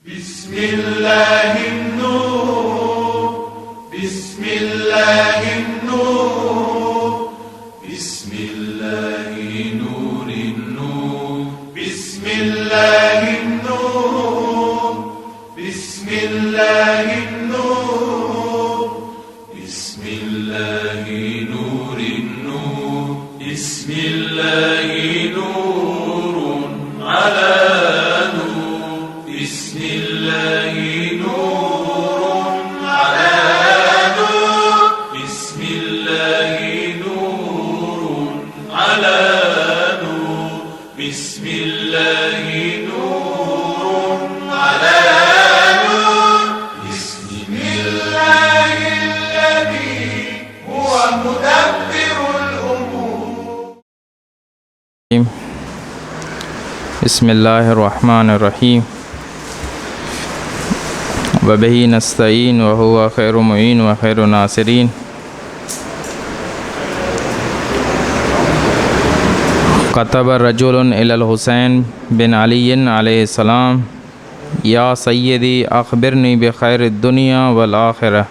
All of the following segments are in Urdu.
بسم الله النور بسم الله النور بسم الله نور النور بسم الله النور بسم الله النور بسم الله نور النور بسم الله نور على نور بسم الله نور على نور بسم الله نور على نور بسم الله نور على نور بسم الله الذي هو مدبر الأمور. بسم اللہ الرحمن الرحیم وبہ نستعین وہو خیر معین وخیر ناصرین. كتب رجل إلى الحسین بن علی علیہ السلام یا سیدی اخبرنی بخیر الدنیا والآخرہ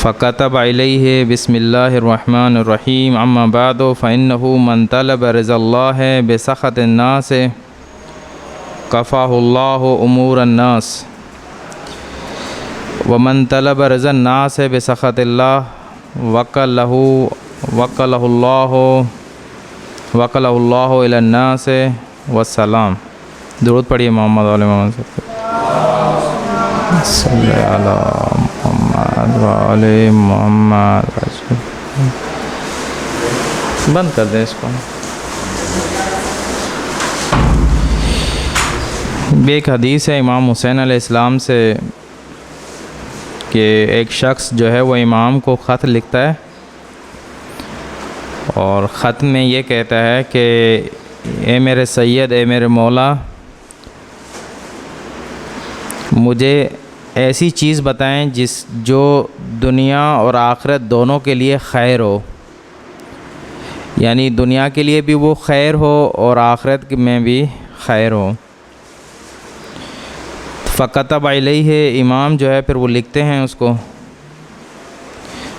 فكتب إليه بسم الله الرحمن الرحيم أما بعد فإنه من طلب رضا الله بسخط الناس كفاه الله أمور الناس ومن طلب رضا الناس بسخط الله وكله الله إلى الناس والسلام. درود پڑھیے محمد علیہ محمد صلی علی محمد وعلی محمد. بند کر دیں اس کو. ایک حدیث ہے امام حسین علیہ السلام سے کہ ایک شخص جو ہے وہ امام کو خط لکھتا ہے اور خط میں یہ کہتا ہے کہ اے میرے سید اے میرے مولا مجھے ایسی چیز بتائیں جو دنیا اور آخرت دونوں کے لیے خیر ہو، یعنی دنیا کے لیے بھی وہ خیر ہو اور آخرت میں بھی خیر ہو. فکتب علیہ امام جو ہے پھر وہ لکھتے ہیں اس کو.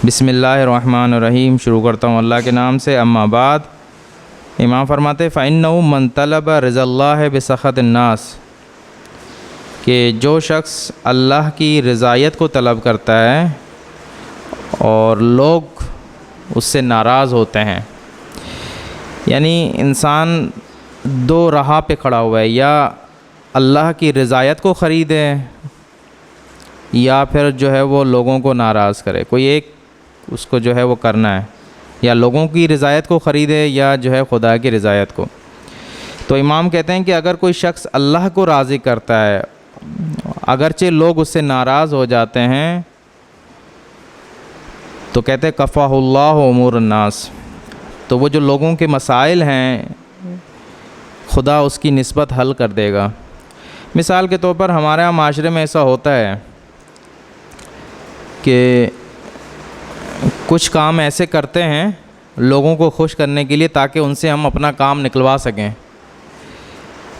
بسم اللہ الرحمن الرحیم شروع کرتا ہوں اللہ کے نام سے. اما بعد امام فرماتے فإنہ من طلب رضا اللہ بسخط الناس کہ جو شخص اللہ کی رضایت کو طلب کرتا ہے اور لوگ اس سے ناراض ہوتے ہیں، یعنی انسان دو راہ پہ کھڑا ہوا ہے، یا اللہ کی رضایت کو خریدے یا پھر جو ہے وہ لوگوں کو ناراض کرے. کوئی ایک اس کو جو ہے وہ کرنا ہے، یا لوگوں کی رضایت کو خریدے یا جو ہے خدا کی رضایت کو. تو امام کہتے ہیں کہ اگر کوئی شخص اللہ کو راضی کرتا ہے اگرچہ لوگ اس سے ناراض ہو جاتے ہیں تو کہتے ہیں کفاہ اللہ امور الناس، تو وہ جو لوگوں کے مسائل ہیں خدا اس کی نسبت حل کر دے گا. مثال کے طور پر ہمارے یہاں معاشرے میں ایسا ہوتا ہے کہ کچھ کام ایسے کرتے ہیں لوگوں کو خوش کرنے کے لیے تاکہ ان سے ہم اپنا کام نکلوا سکیں،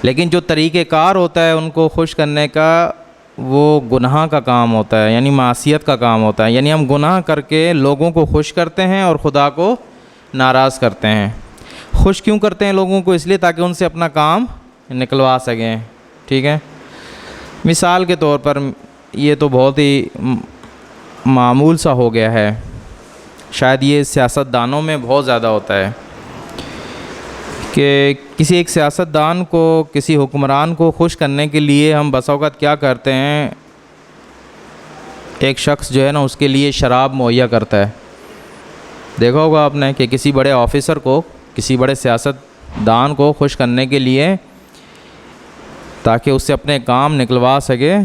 لیکن جو طریقہ کار ہوتا ہے ان کو خوش کرنے کا وہ گناہ کا کام ہوتا ہے، یعنی معصیت کا کام ہوتا ہے. یعنی ہم گناہ کر کے لوگوں کو خوش کرتے ہیں اور خدا کو ناراض کرتے ہیں. خوش کیوں کرتے ہیں لوگوں کو؟ اس لیے تاکہ ان سے اپنا کام نکلوا سکیں. ٹھیک ہے، مثال کے طور پر یہ تو بہت ہی معمول سا ہو گیا ہے، شاید یہ سیاستدانوں میں بہت زیادہ ہوتا ہے کہ کسی ایک سیاستدان کو کسی حکمران کو خوش کرنے کے لیے ہم بسا اوقات کیا کرتے ہیں، ایک شخص جو ہے نا اس کے لیے شراب مہیا کرتا ہے. دیکھا ہوگا آپ نے کہ کسی بڑے آفیسر کو کسی بڑے سیاستدان کو خوش کرنے کے لیے تاکہ اس سے اپنے کام نکلوا سکے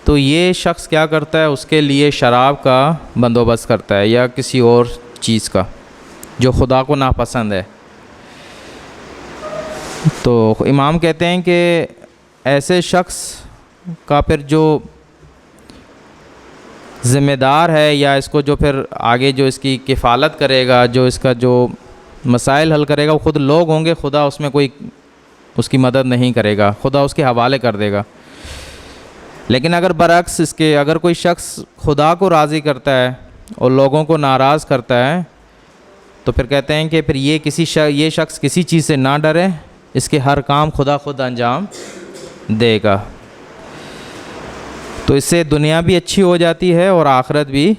تو یہ شخص کیا کرتا ہے، اس کے لیے شراب کا بندوبست کرتا ہے یا کسی اور چیز کا جو خدا کو ناپسند ہے. تو امام کہتے ہیں کہ ایسے شخص کا پھر جو ذمہ دار ہے یا اس کو جو پھر آگے جو اس کی کفالت کرے گا، جو اس کا جو مسائل حل کرے گا، وہ خود لوگ ہوں گے، خدا اس میں کوئی اس کی مدد نہیں کرے گا، خدا اس کے حوالے کر دے گا۔ لیکن اگر برعکس اس کے اگر کوئی شخص خدا کو راضی کرتا ہے اور لوگوں کو ناراض کرتا ہے تو پھر کہتے ہیں کہ پھر یہ شخص کسی چیز سے نہ ڈرے، اس کے ہر کام خدا خود انجام دے گا۔ تو اس سے دنیا بھی اچھی ہو جاتی ہے اور آخرت بھی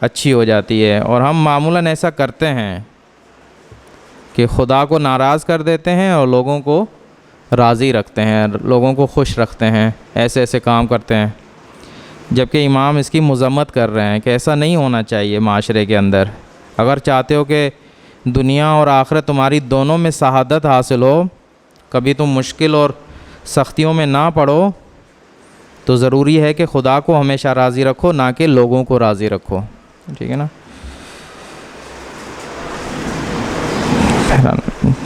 اچھی ہو جاتی ہے۔ اور ہم معمولاً ایسا کرتے ہیں کہ خدا کو ناراض کر دیتے ہیں اور لوگوں کو راضی رکھتے ہیں، لوگوں کو خوش رکھتے ہیں، ایسے کام کرتے ہیں، جبکہ امام اس کی مذمت کر رہے ہیں کہ ایسا نہیں ہونا چاہیے معاشرے کے اندر۔ اگر چاہتے ہو کہ دنیا اور آخرت تمہاری دونوں میں سعادت حاصل ہو، کبھی تم مشکل اور سختیوں میں نہ پڑو، تو ضروری ہے کہ خدا کو ہمیشہ راضی رکھو، نہ کہ لوگوں کو راضی رکھو، ٹھیک ہے نا۔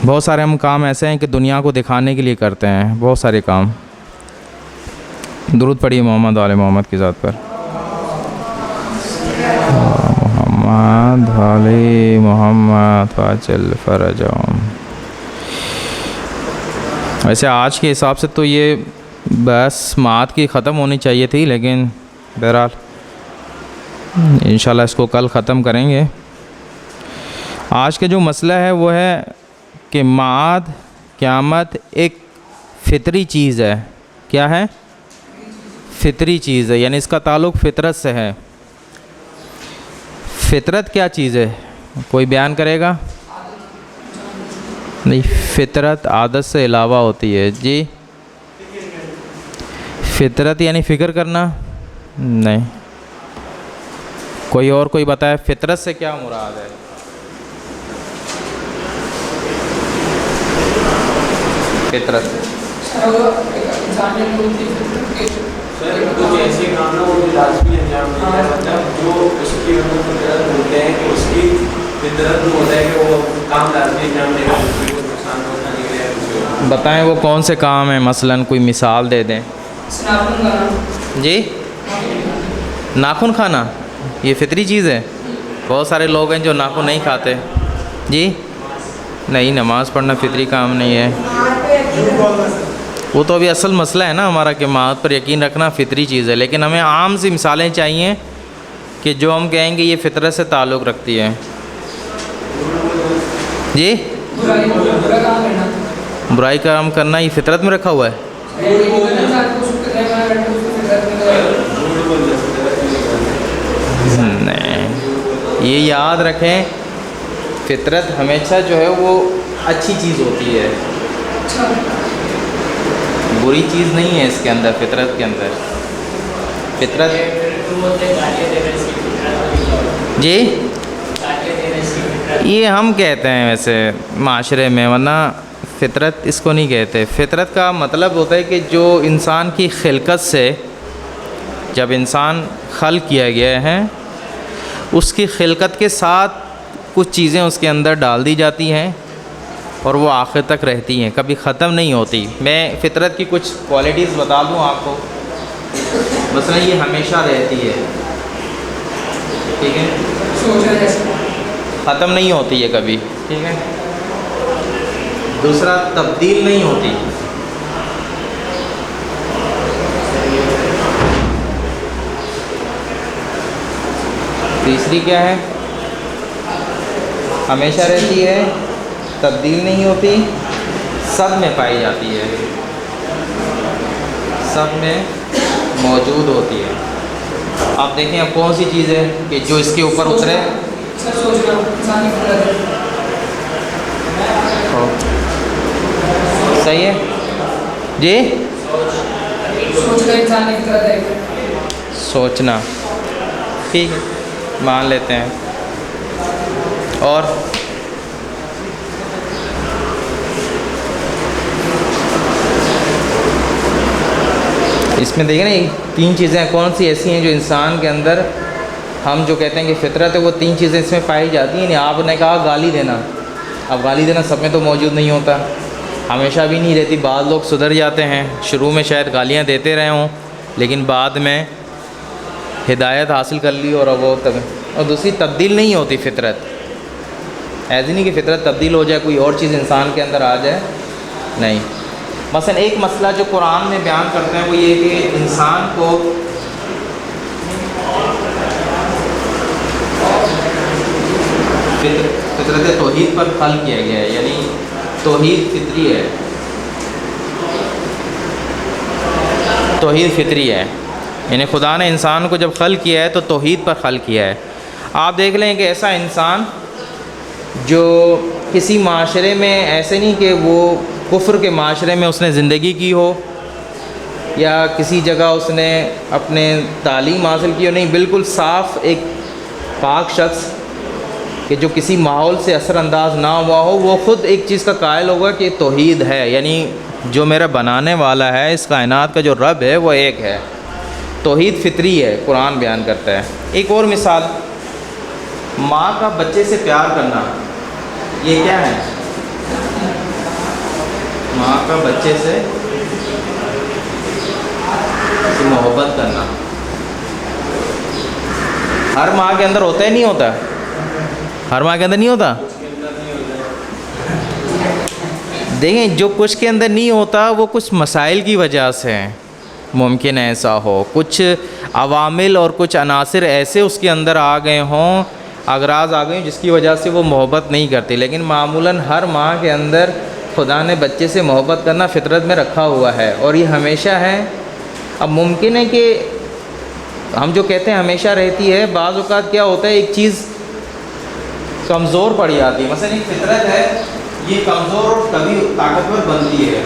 بہت سارے ہم کام ایسے ہیں کہ دنیا کو دکھانے کے لیے کرتے ہیں، بہت سارے کام۔ درود پڑھیے محمد آل محمد کی ذات پر۔ محمد آل محمد فاجل فرجهم۔ ویسے آج کے حساب سے تو یہ بس سماعت کی ختم ہونی چاہیے تھی، لیکن بہرحال انشاءاللہ اس کو کل ختم کریں گے۔ آج کا جو مسئلہ ہے وہ ہے کہ معاد قیامت ایک فطری چیز ہے۔ کیا ہے؟ فطری چیز ہے، یعنی اس کا تعلق فطرت سے ہے۔ فطرت کیا چیز ہے؟ کوئی بیان کرے گا؟ نہیں، فطرت عادت سے علاوہ ہوتی ہے۔ جی، فطرت یعنی فکر کرنا؟ نہیں۔ کوئی بتائے فطرت سے کیا مراد ہے؟ فطرت کچھ ایسے کام نا وہ لازمی انجام دیتا ہے، مطلب جو اس کی فطرت بولتے ہیں کہ اس کی فطرت میں ہوتا ہے کہ وہ کام لازمی انجام دے گا، اس کو نقصان پہنچانے کے لیے۔ بتائیں وہ کون سے کام ہیں، مثلاً کوئی مثال دے دیں۔ جی، ناخن کھانا یہ فطری چیز ہے؟ بہت سارے لوگ ہیں جو ناخن نہیں کھاتے۔ جی نہیں، نماز پڑھنا فطری کام نہیں ہے۔ وہ تو ابھی اصل مسئلہ ہے نا ہمارا کہ معاد پر یقین رکھنا فطری چیز ہے، لیکن ہمیں عام سی مثالیں چاہیے کہ جو ہم کہیں گے یہ فطرت سے تعلق رکھتی ہے۔ جی، برائی کا کام کرنا یہ فطرت میں رکھا ہوا ہے؟ نہیں، یہ یاد رکھیں فطرت ہمیشہ جو ہے وہ اچھی چیز ہوتی ہے، بری چیز نہیں ہے اس کے اندر۔ فطرت کے اندر فطرت جی یہ ہم کہتے ہیں ویسے معاشرے میں، ورنہ فطرت اس کو نہیں کہتے۔ فطرت کا مطلب ہوتا ہے کہ جو انسان کی خلقت سے، جب انسان خلق کیا گیا ہے اس کی خلقت کے ساتھ کچھ چیزیں اس کے اندر ڈال دی جاتی ہیں اور وہ آخر تک رہتی ہیں، کبھی ختم نہیں ہوتی۔ میں فطرت کی کچھ کوالٹیز بتا دوں آپ کو، مثلا یہ ہمیشہ رہتی ہے، ٹھیک ہے، ختم نہیں ہوتی ہے کبھی، ٹھیک ہے۔ دوسرا، تبدیل نہیں ہوتی۔ تیسری کیا ہے؟ ہمیشہ رہتی ہے، تبدیل نہیں ہوتی، سب میں پائی جاتی ہے، سب میں موجود ہوتی ہے۔ آپ دیکھیں اب کون سی چیز ہے کہ جو اس کے اوپر اترے؟ صحیح ہے جی، سوچنا، ٹھیک ہے، مان لیتے ہیں۔ اور اس میں دیکھیں نا یہ تین چیزیں کون سی ایسی ہیں جو انسان کے اندر، ہم جو کہتے ہیں کہ فطرت ہے، وہ تین چیزیں اس میں پائی جاتی ہیں۔ یعنی آپ نے کہا گالی دینا، اب گالی دینا سب میں تو موجود نہیں ہوتا، ہمیشہ بھی نہیں رہتی۔ بعض لوگ سدھر جاتے ہیں، شروع میں شاید گالیاں دیتے رہے ہوں لیکن بعد میں ہدایت حاصل کر لی اور وہ اور دوسری تبدیل نہیں ہوتی فطرت، ایسی نہیں کہ فطرت تبدیل ہو جائے، کوئی اور چیز انسان کے اندر آ جائے، نہیں۔ مثلا ایک مسئلہ جو قرآن میں بیان کرتے ہیں وہ یہ کہ انسان کو فطرت توحید پر خلق کیا گیا ہے، یعنی توحید فطری ہے، توحید فطری ہے، یعنی خدا نے انسان کو جب خلق کیا ہے تو توحید پر خلق کیا ہے۔ آپ دیکھ لیں کہ ایسا انسان جو کسی معاشرے میں ایسے نہیں کہ وہ کفر کے معاشرے میں اس نے زندگی کی ہو یا کسی جگہ اس نے اپنے تعلیم حاصل کی ہو، نہیں، بالکل صاف ایک پاک شخص کہ جو کسی ماحول سے اثر انداز نہ ہوا ہو، وہ خود ایک چیز کا قائل ہوگا کہ توحید ہے، یعنی جو میرا بنانے والا ہے، اس کائنات کا جو رب ہے وہ ایک ہے، توحید فطری ہے، قرآن بیان کرتا ہے۔ ایک اور مثال، ماں کا بچے سے پیار کرنا، یہ کیا ہے؟ ماں کا بچے سے محبت کرنا ہر ماں کے اندر ہوتا ہے، نہیں ہوتا؟ ہر ماں کے اندر نہیں ہوتا؟ دیکھیں، جو کچھ کے اندر نہیں ہوتا وہ کچھ مسائل کی وجہ سے ممکن ایسا ہو، کچھ عوامل اور کچھ عناصر ایسے اس کے اندر آ گئے ہوں، اغراض آ گئے ہوں جس کی وجہ سے وہ محبت نہیں کرتی، لیکن معمولاً ہر ماں کے اندر خدا نے بچے سے محبت کرنا فطرت میں رکھا ہوا ہے، اور یہ ہمیشہ ہے۔ اب ممکن ہے کہ ہم جو کہتے ہیں ہمیشہ رہتی ہے، بعض اوقات کیا ہوتا ہے ایک چیز کمزور پڑ جاتی ہے، مثلا ایک فطرت ہے یہ کمزور اور کبھی طاقتور بنتی ہے،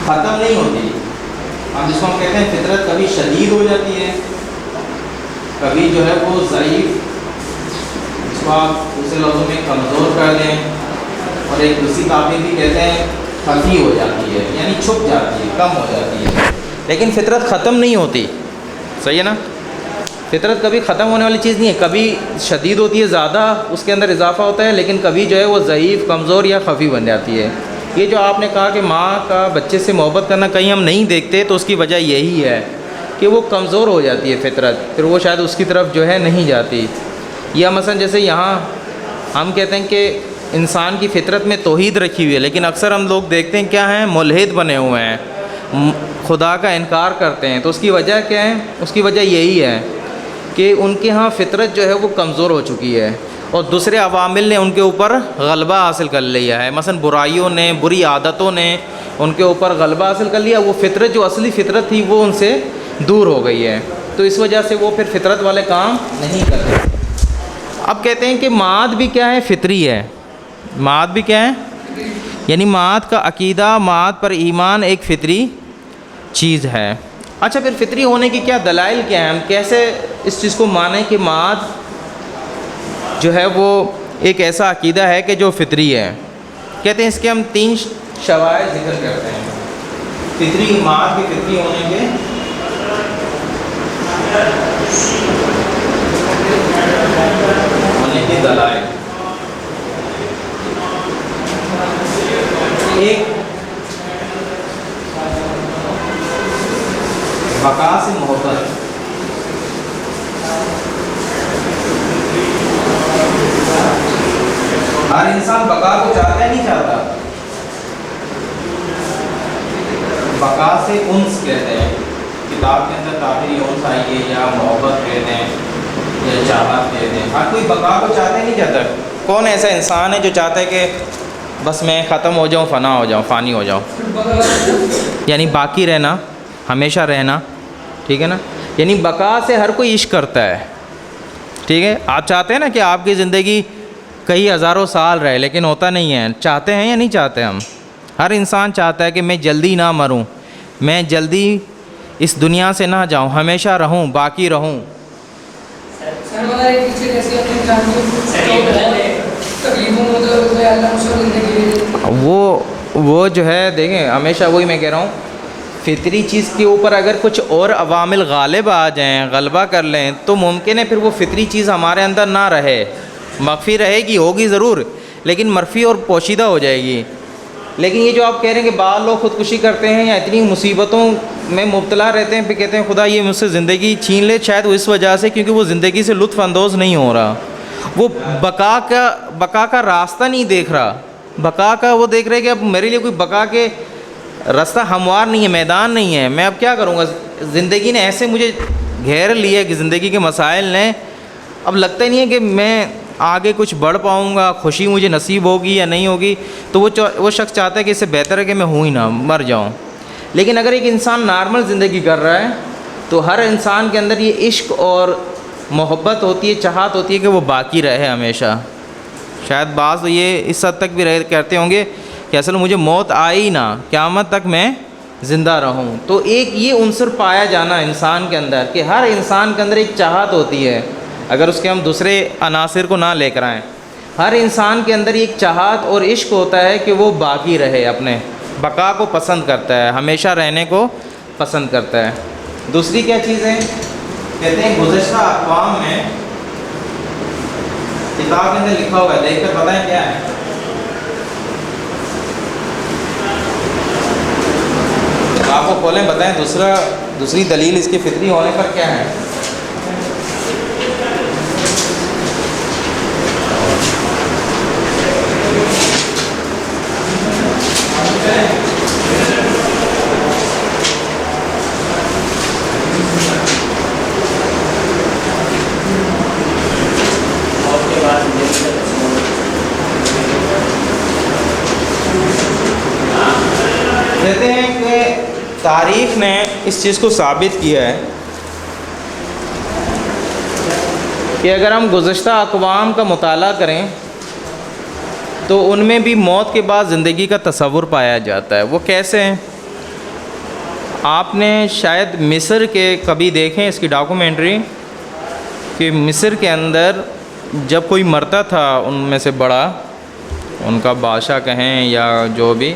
ختم نہیں ہوتی۔ ہم جس کو ہم کہتے ہیں فطرت کبھی شدید ہو جاتی ہے، کبھی جو ہے وہ ضعیف، اس کو آپ دوسرے لفظوں میں کمزور کر دیں، اور ایک دوسری تعبیر بھی کہتے ہیں خفی ہو جاتی ہے، یعنی چھپ جاتی ہے، کم ہو جاتی ہے، لیکن فطرت ختم نہیں ہوتی، صحیح ہے نا؟ فطرت کبھی ختم ہونے والی چیز نہیں ہے، کبھی شدید ہوتی ہے، زیادہ اس کے اندر اضافہ ہوتا ہے، لیکن کبھی جو ہے وہ ضعیف، کمزور یا خفی بن جاتی ہے۔ یہ جو آپ نے کہا کہ ماں کا بچے سے محبت کرنا کہیں ہم نہیں دیکھتے، تو اس کی وجہ یہی ہے کہ وہ کمزور ہو جاتی ہے فطرت، پھر وہ شاید اس کی طرف جو ہے نہیں جاتی۔ یا مثلا جیسے یہاں ہم کہتے ہیں کہ انسان کی فطرت میں توحید رکھی ہوئی ہے، لیکن اکثر ہم لوگ دیکھتے ہیں کیا ہیں، ملحد بنے ہوئے ہیں، خدا کا انکار کرتے ہیں، تو اس کی وجہ کیا ہے؟ اس کی وجہ یہی ہے کہ ان کے ہاں فطرت جو ہے وہ کمزور ہو چکی ہے، اور دوسرے عوامل نے ان کے اوپر غلبہ حاصل کر لیا ہے، مثلا برائیوں نے، بری عادتوں نے ان کے اوپر غلبہ حاصل کر لیا، وہ فطرت جو اصلی فطرت تھی وہ ان سے دور ہو گئی ہے، تو اس وجہ سے وہ پھر فطرت والے کام نہیں کرتے۔ اب کہتے ہیں کہ معاد بھی کیا ہے؟ فطری ہے۔ معاد بھی کیا ہے؟ یعنی معاد کا عقیدہ، معاد پر ایمان ایک فطری چیز ہے۔ اچھا، پھر فطری ہونے کی کیا دلائل کیا ہیں؟ ہم کیسے اس چیز کو مانیں کہ معاد جو ہے وہ ایک ایسا عقیدہ ہے کہ جو فطری ہے؟ کہتے ہیں اس کے ہم 3 شواہد ذکر کرتے ہیں فطری، معاد کے فطری ہونے کے۔ ہونے کی دلائل، ایک بقا سے محبت، ہر انسان بقا کو چاہتا ہے، نہیں چاہتا؟ بقا سے انس کہتے ہیں، کتاب کے اندر تعبیر انس آئی ہے، یا محبت کہتے ہیں، یا چاہت کہتے ہیں۔ ہر کوئی بقا کو چاہتا ہے، نہیں چاہتا؟ کون ایسا انسان ہے جو چاہتا ہے کہ بس میں ختم ہو جاؤں، فنا ہو جاؤں، فانی ہو جاؤں، یعنی باقی رہنا، ہمیشہ رہنا، ٹھیک ہے نا؟ یعنی بقا سے ہر کوئی عشق کرتا ہے، ٹھیک ہے؟ آپ چاہتے ہیں نا کہ آپ کی زندگی کئی ہزاروں سال رہے، لیکن ہوتا نہیں ہے۔ چاہتے ہیں یا نہیں چاہتے؟ ہم ہر انسان چاہتا ہے کہ میں جلدی نہ مروں، میں جلدی اس دنیا سے نہ جاؤں، ہمیشہ رہوں، باقی رہوں۔ وہ جو ہے دیکھیں، ہمیشہ وہی میں کہہ رہا ہوں، فطری چیز کے اوپر اگر کچھ اور عوامل غالب آ جائیں، غلبہ کر لیں، تو ممکن ہے پھر وہ فطری چیز ہمارے اندر نہ رہے، مخفی رہے گی، ہوگی ضرور، لیکن مرفی اور پوشیدہ ہو جائے گی۔ لیکن یہ جو آپ کہہ رہے ہیں کہ بعض لوگ خودکشی کرتے ہیں یا اتنی مصیبتوں میں مبتلا رہتے ہیں، پھر کہتے ہیں خدا یہ مجھ سے زندگی چھین لے، شاید وہ اس وجہ سے کیونکہ وہ زندگی سے لطف اندوز نہیں ہو رہا، وہ بقا کا راستہ نہیں دیکھ رہا، بقا کا وہ دیکھ رہے کہ اب میرے لیے کوئی بقا کے راستہ ہموار نہیں ہے، میدان نہیں ہے، میں اب کیا کروں گا؟ زندگی نے ایسے مجھے گھیر لیا کہ زندگی کے مسائل نے اب لگتا ہی نہیں ہے کہ میں آگے کچھ بڑھ پاؤں گا، خوشی مجھے نصیب ہوگی یا نہیں ہوگی. تو وہ شخص چاہتا ہے کہ اس سے بہتر ہے کہ میں ہوں ہی نہ، مر جاؤں. لیکن اگر ایک انسان نارمل زندگی کر رہا ہے تو ہر انسان کے اندر یہ عشق اور محبت ہوتی ہے، چاہت ہوتی ہے کہ وہ باقی رہے ہمیشہ. شاید بعض یہ اس حد تک بھی کہتے ہوں گے کہ اصل مجھے موت آئی نہ، قیامت تک میں زندہ رہوں. تو ایک یہ عنصر پایا جانا انسان کے اندر کہ ہر انسان کے اندر ایک چاہت ہوتی ہے، اگر اس کے ہم دوسرے عناصر کو نہ لے کر آئیں، ہر انسان کے اندر ایک چاہت اور عشق ہوتا ہے کہ وہ باقی رہے، اپنے بقا کو پسند کرتا ہے، ہمیشہ رہنے کو پسند کرتا ہے. دوسری کیا چیز ہے؟ کہتے ہیں گزشتہ اقوام میں کتاب کے اندر لکھا ہوا ہے، دیکھ کر بتائیں کیا ہے. آپ کو کھولیں بتائیں دوسری دلیل اس کے فطری ہونے پر کیا ہے. کہتے ہیں کہ تاریخ نے اس چیز کو ثابت کیا ہے کہ اگر ہم گزشتہ اقوام کا مطالعہ کریں تو ان میں بھی موت کے بعد زندگی کا تصور پایا جاتا ہے. وہ کیسے ہیں؟ آپ نے شاید مصر کے کبھی دیکھیں اس کی ڈاکومنٹری کہ مصر کے اندر جب کوئی مرتا تھا ان میں سے بڑا، ان کا بادشاہ کہیں یا جو بھی،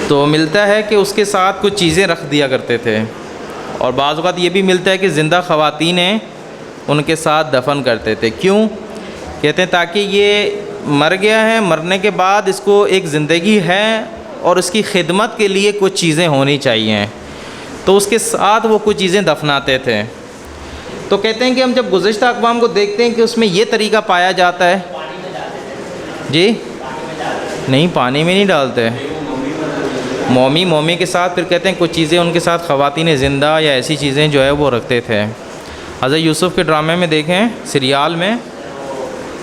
تو ملتا ہے کہ اس کے ساتھ کچھ چیزیں رکھ دیا کرتے تھے. اور بعض اوقات یہ بھی ملتا ہے کہ زندہ خواتینیں ان کے ساتھ دفن کرتے تھے. کیوں؟ کہتے ہیں تاکہ یہ مر گیا ہے، مرنے کے بعد اس کو ایک زندگی ہے اور اس کی خدمت کے لیے کچھ چیزیں ہونی چاہیے، تو اس کے ساتھ وہ کچھ چیزیں دفناتے تھے. تو کہتے ہیں کہ ہم جب گزشتہ اقوام کو دیکھتے ہیں کہ اس میں یہ طریقہ پایا جاتا ہے. جی نہیں، پانی میں نہیں ڈالتے، مومی کے ساتھ پھر کہتے ہیں کچھ چیزیں ان کے ساتھ خواتین زندہ یا ایسی چیزیں جو ہے وہ رکھتے تھے. حضرت یوسف کے ڈرامے میں دیکھیں، سیریال میں،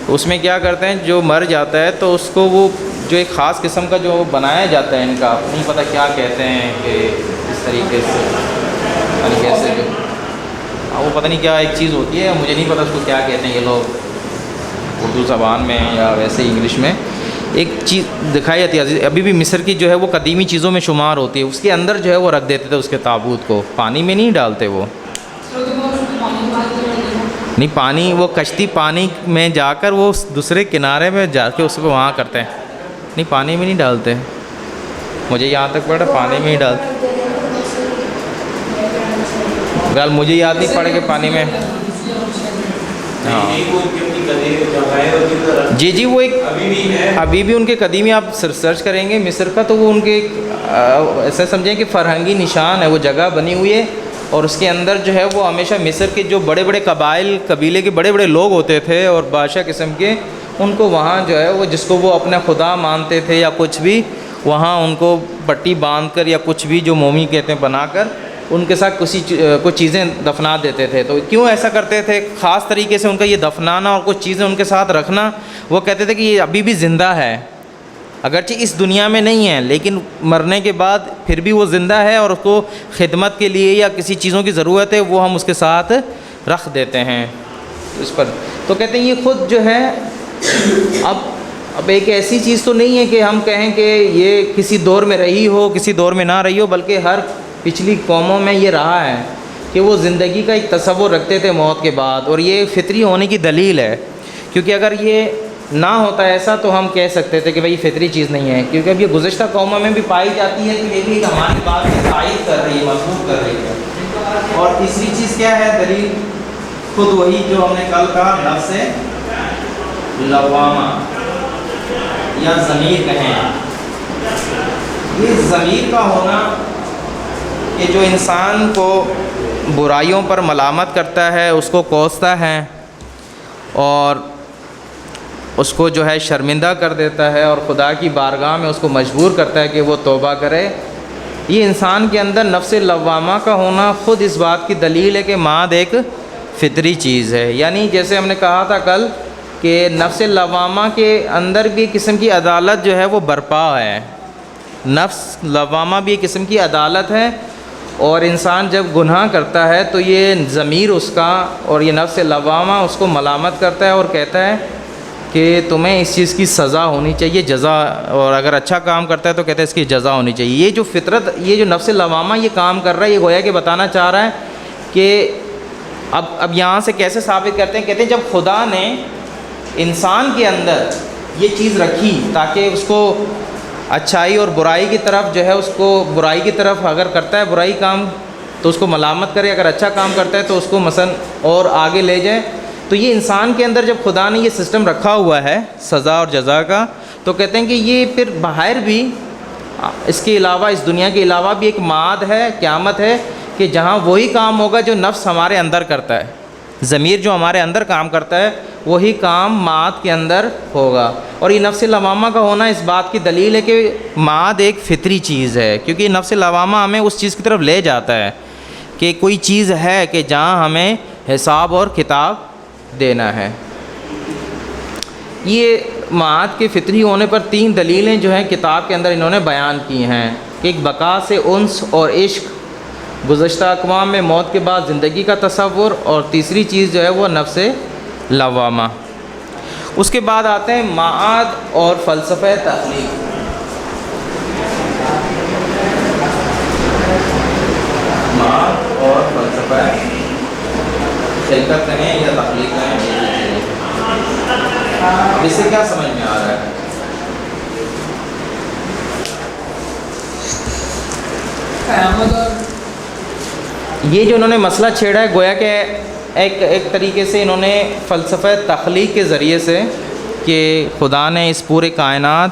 اس میں کیا کرتے ہیں جو مر جاتا ہے تو اس کو وہ جو ایک خاص قسم کا جو بنایا جاتا ہے، ان کا نہیں پتہ کیا کہتے ہیں کہ اس طریقے سے کیسے جو وہ پتہ نہیں کیا ایک چیز ہوتی ہے، مجھے نہیں پتہ اس کو کیا کہتے ہیں یہ لوگ اردو زبان میں یا ویسے انگلش میں. ایک چیز دکھائی جاتی ہے ابھی بھی مصر کی جو ہے وہ قدیمی چیزوں میں شمار ہوتی ہے، اس کے اندر جو ہے وہ رکھ دیتے تھے اس کے تابوت کو، پانی میں نہیں ڈالتے وہ. نہیں، پانی وہ کشتی پانی میں جا کر وہ دوسرے کنارے میں جا کے اس کو وہاں کرتے ہیں. نہیں، پانی میں نہیں ڈالتے، مجھے یہاں تک پڑا پانی میں ہی ڈالتے. بہرحال مجھے یاد نہیں پڑے کہ پانی میں. ہاں جی وہ ایک ابھی بھی ان کے قدیمی آپ سرچ کریں گے مصر کا تو وہ ان کے ایسا سمجھیں کہ فرہنگی نشان ہے، وہ جگہ بنی ہوئی ہے اور اس کے اندر جو ہے وہ ہمیشہ مصر کے جو بڑے بڑے قبیلے کے بڑے بڑے لوگ ہوتے تھے اور بادشاہ قسم کے، ان کو وہاں جو ہے وہ جس کو وہ اپنا خدا مانتے تھے یا کچھ بھی، وہاں ان کو پٹی باندھ کر یا کچھ بھی جو مومی کہتے ہیں بنا کر ان کے ساتھ کچھ چیزیں دفنا دیتے تھے. تو کیوں ایسا کرتے تھے؟ خاص طریقے سے ان کا یہ دفنانا اور کچھ چیزیں ان کے ساتھ رکھنا، وہ کہتے تھے کہ یہ ابھی بھی زندہ ہے، اگرچہ اس دنیا میں نہیں ہے لیکن مرنے کے بعد پھر بھی وہ زندہ ہے اور اس کو خدمت کے لیے یا کسی چیزوں کی ضرورت ہے وہ ہم اس کے ساتھ رکھ دیتے ہیں اس پر. تو کہتے ہیں یہ خود جو ہے اب ایک ایسی چیز تو نہیں ہے کہ ہم کہیں کہ یہ کسی دور میں رہی ہو کسی دور میں نہ رہی ہو، بلکہ ہر پچھلی قوموں میں یہ رہا ہے کہ وہ زندگی کا ایک تصور رکھتے تھے موت کے بعد، اور یہ فطری ہونے کی دلیل ہے. کیونکہ اگر یہ نہ ہوتا ایسا تو ہم کہہ سکتے تھے کہ بھائی فطری چیز نہیں ہے، کیونکہ اب یہ گزشتہ قوموں میں بھی پائی جاتی ہے تو یہ بھی ہماری بات کو تائید کر رہی ہے، مضبوط کر رہی ہے. اور تیسری چیز کیا ہے دلیل؟ خود وہی جو ہم نے کل کہا، نفس لوامہ یا ضمیر کہیں. یہ ضمیر کا ہونا کہ جو انسان کو برائیوں پر ملامت کرتا ہے، اس کو کوستا ہے اور اس کو جو ہے شرمندہ کر دیتا ہے اور خدا کی بارگاہ میں اس کو مجبور کرتا ہے کہ وہ توبہ کرے. یہ انسان کے اندر نفس لوامہ کا ہونا خود اس بات کی دلیل ہے کہ ماد ایک فطری چیز ہے. یعنی جیسے ہم نے کہا تھا کل کہ نفس لوامہ کے اندر بھی ایک قسم کی عدالت جو ہے وہ برپا ہے. نفس لوامہ بھی ایک قسم کی عدالت ہے، اور انسان جب گناہ کرتا ہے تو یہ ضمیر اس کا اور یہ نفس لوامہ اس کو ملامت کرتا ہے اور کہتا ہے کہ تمہیں اس چیز کی سزا ہونی چاہیے، جزا، اور اگر اچھا کام کرتا ہے تو کہتا ہے اس کی جزا ہونی چاہیے. یہ جو فطرت، یہ جو نفس لوامہ یہ کام کر رہا ہے، یہ گویا کہ بتانا چاہ رہا ہے کہ اب یہاں سے کیسے ثابت کرتے ہیں؟ کہتے ہیں جب خدا نے انسان کے اندر یہ چیز رکھی تاکہ اس کو اچھائی اور برائی کی طرف جو ہے، اس کو برائی کی طرف اگر کرتا ہے برائی کام تو اس کو ملامت کرے، اگر اچھا کام کرتا ہے تو اس کو مثلا اور آگے لے جائے. تو یہ انسان کے اندر جب خدا نے یہ سسٹم رکھا ہوا ہے سزا اور جزا کا، تو کہتے ہیں کہ یہ پھر باہر بھی، اس کے علاوہ، اس دنیا کے علاوہ بھی ایک معاد ہے، قیامت ہے، کہ جہاں وہی کام ہوگا جو نفس ہمارے اندر کرتا ہے. ضمیر جو ہمارے اندر کام کرتا ہے وہی کام معاد کے اندر ہوگا. اور یہ نفس لوامہ کا ہونا اس بات کی دلیل ہے کہ معاد ایک فطری چیز ہے، کیونکہ نفس لوامہ ہمیں اس چیز کی طرف لے جاتا ہے کہ کوئی چیز ہے کہ جہاں ہمیں حساب اور کتاب دینا ہے. یہ معاد کے فطری ہونے پر 3 دلیلیں جو ہیں کتاب کے اندر انہوں نے بیان کی ہیں کہ ایک بقا سے انس اور عشق، گزشتہ اقوام میں موت کے بعد زندگی کا تصور، اور تیسری چیز جو ہے وہ نفس لوامہ. اس کے بعد آتے ہیں معاد اور فلسفہ تخلیق. معاد اور فلسفہ خلقت کہیں یا تخلیق کہیں، اب اس سے کیا سمجھ میں آ رہا ہے؟ یہ جو انہوں نے مسئلہ چھیڑا ہے گویا کہ ایک طریقے سے انہوں نے فلسفہ تخلیق کے ذریعے سے، کہ خدا نے اس پورے کائنات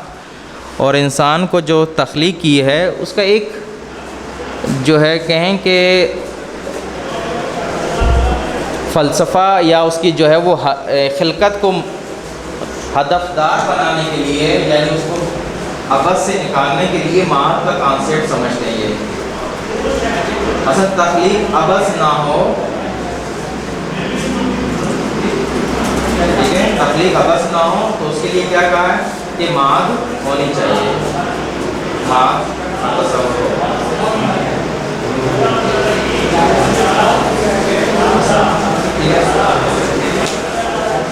اور انسان کو جو تخلیق کی ہے اس کا ایک جو ہے کہیں کہ فلسفہ یا اس کی جو ہے وہ خلقت کو ہدفدار بنانے کے لیے، یعنی اس کو عبث سے نکالنے کے لیے معاد کا کانسیپٹ سمجھتے ہیں. یہ اصل تخلیق عبث نہ ہو، ٹھیک ہے، تخلیق عبث نہ ہو تو اس کے لیے کیا کہا ہے کہ معاد ہونی چاہیے. معاد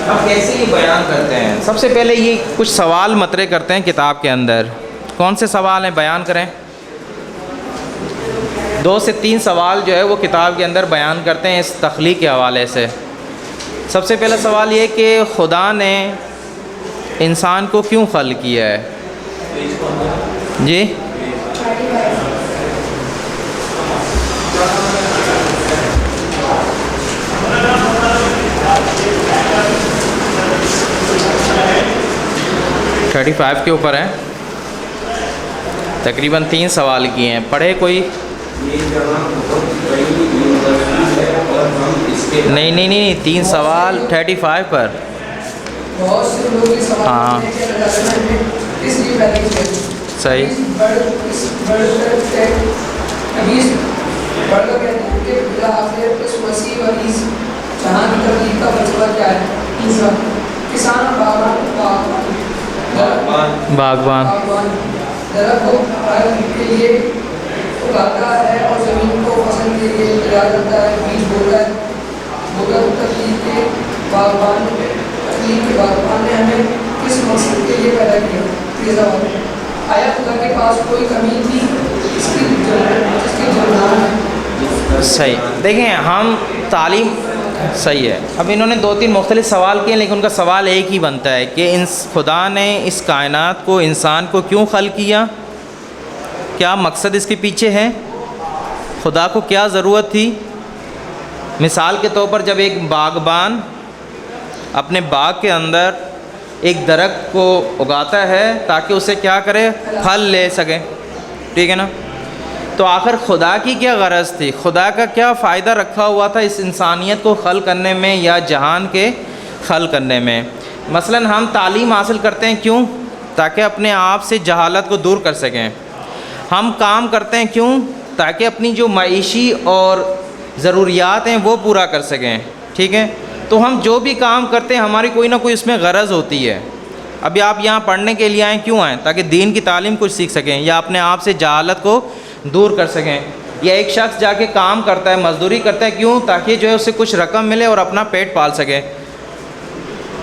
اب کیسے یہ بیان کرتے ہیں؟ سب سے پہلے یہ کچھ سوال مطرح کرتے ہیں کتاب کے اندر. کون سے سوال ہیں؟ بیان کریں. 2 سے 3 سوال جو ہے وہ کتاب کے اندر بیان کرتے ہیں اس تخلیق کے حوالے سے. سب سے پہلا سوال یہ کہ خدا نے انسان کو کیوں خلق کیا ہے؟ جی $35 کے اوپر ہے، تقریباً 3 سوال کیے ہیں. پڑھے کوئی؟ نہیں 3 سوال 35 پر. ہاں صحیح. باغبان اگاتا ہے اور زمین کو فصل کے لیے تیار کرتا ہے، بیج بوتا ہے. تخلیق کے باغبان نے ہمیں کس مقصد کے لیے پیدا کیا؟ یہ سوال ہے. آیا خدا کے پاس کوئی کمی تھی جس کی جرمان ہے؟ صحیح. دیکھیں ہم تعلیم صحیح ہے. اب انہوں نے 2-3 مختلف سوال کیے لیکن ان کا سوال ایک ہی بنتا ہے کہ خدا نے اس کائنات کو، انسان کو کیوں خلق کیا؟ کیا مقصد اس کے پیچھے ہے؟ خدا کو کیا ضرورت تھی؟ مثال کے طور پر جب ایک باغبان اپنے باغ کے اندر ایک درخت کو اگاتا ہے تاکہ اسے کیا کرے؟ پھل لے سکے، ٹھیک ہے نا؟ تو آخر خدا کی کیا غرض تھی؟ خدا کا کیا فائدہ رکھا ہوا تھا اس انسانیت کو خلق کرنے میں یا جہان کے خلق کرنے میں؟ مثلاً ہم تعلیم حاصل کرتے ہیں کیوں؟ تاکہ اپنے آپ سے جہالت کو دور کر سکیں. ہم کام کرتے ہیں کیوں؟ تاکہ اپنی جو معیشی اور ضروریات ہیں وہ پورا کر سکیں. ٹھیک ہے، تو ہم جو بھی کام کرتے ہیں ہماری کوئی نہ کوئی اس میں غرض ہوتی ہے. ابھی آپ یہاں پڑھنے کے لیے آئیں، کیوں آئیں؟ تاکہ دین کی تعلیم کچھ سیکھ سکیں یا اپنے آپ سے جہالت کو دور کر سکیں. یا ایک شخص جا کے کام کرتا ہے، مزدوری کرتا ہے، کیوں؟ تاکہ جو ہے اسے کچھ رقم ملے اور اپنا پیٹ پال سکے.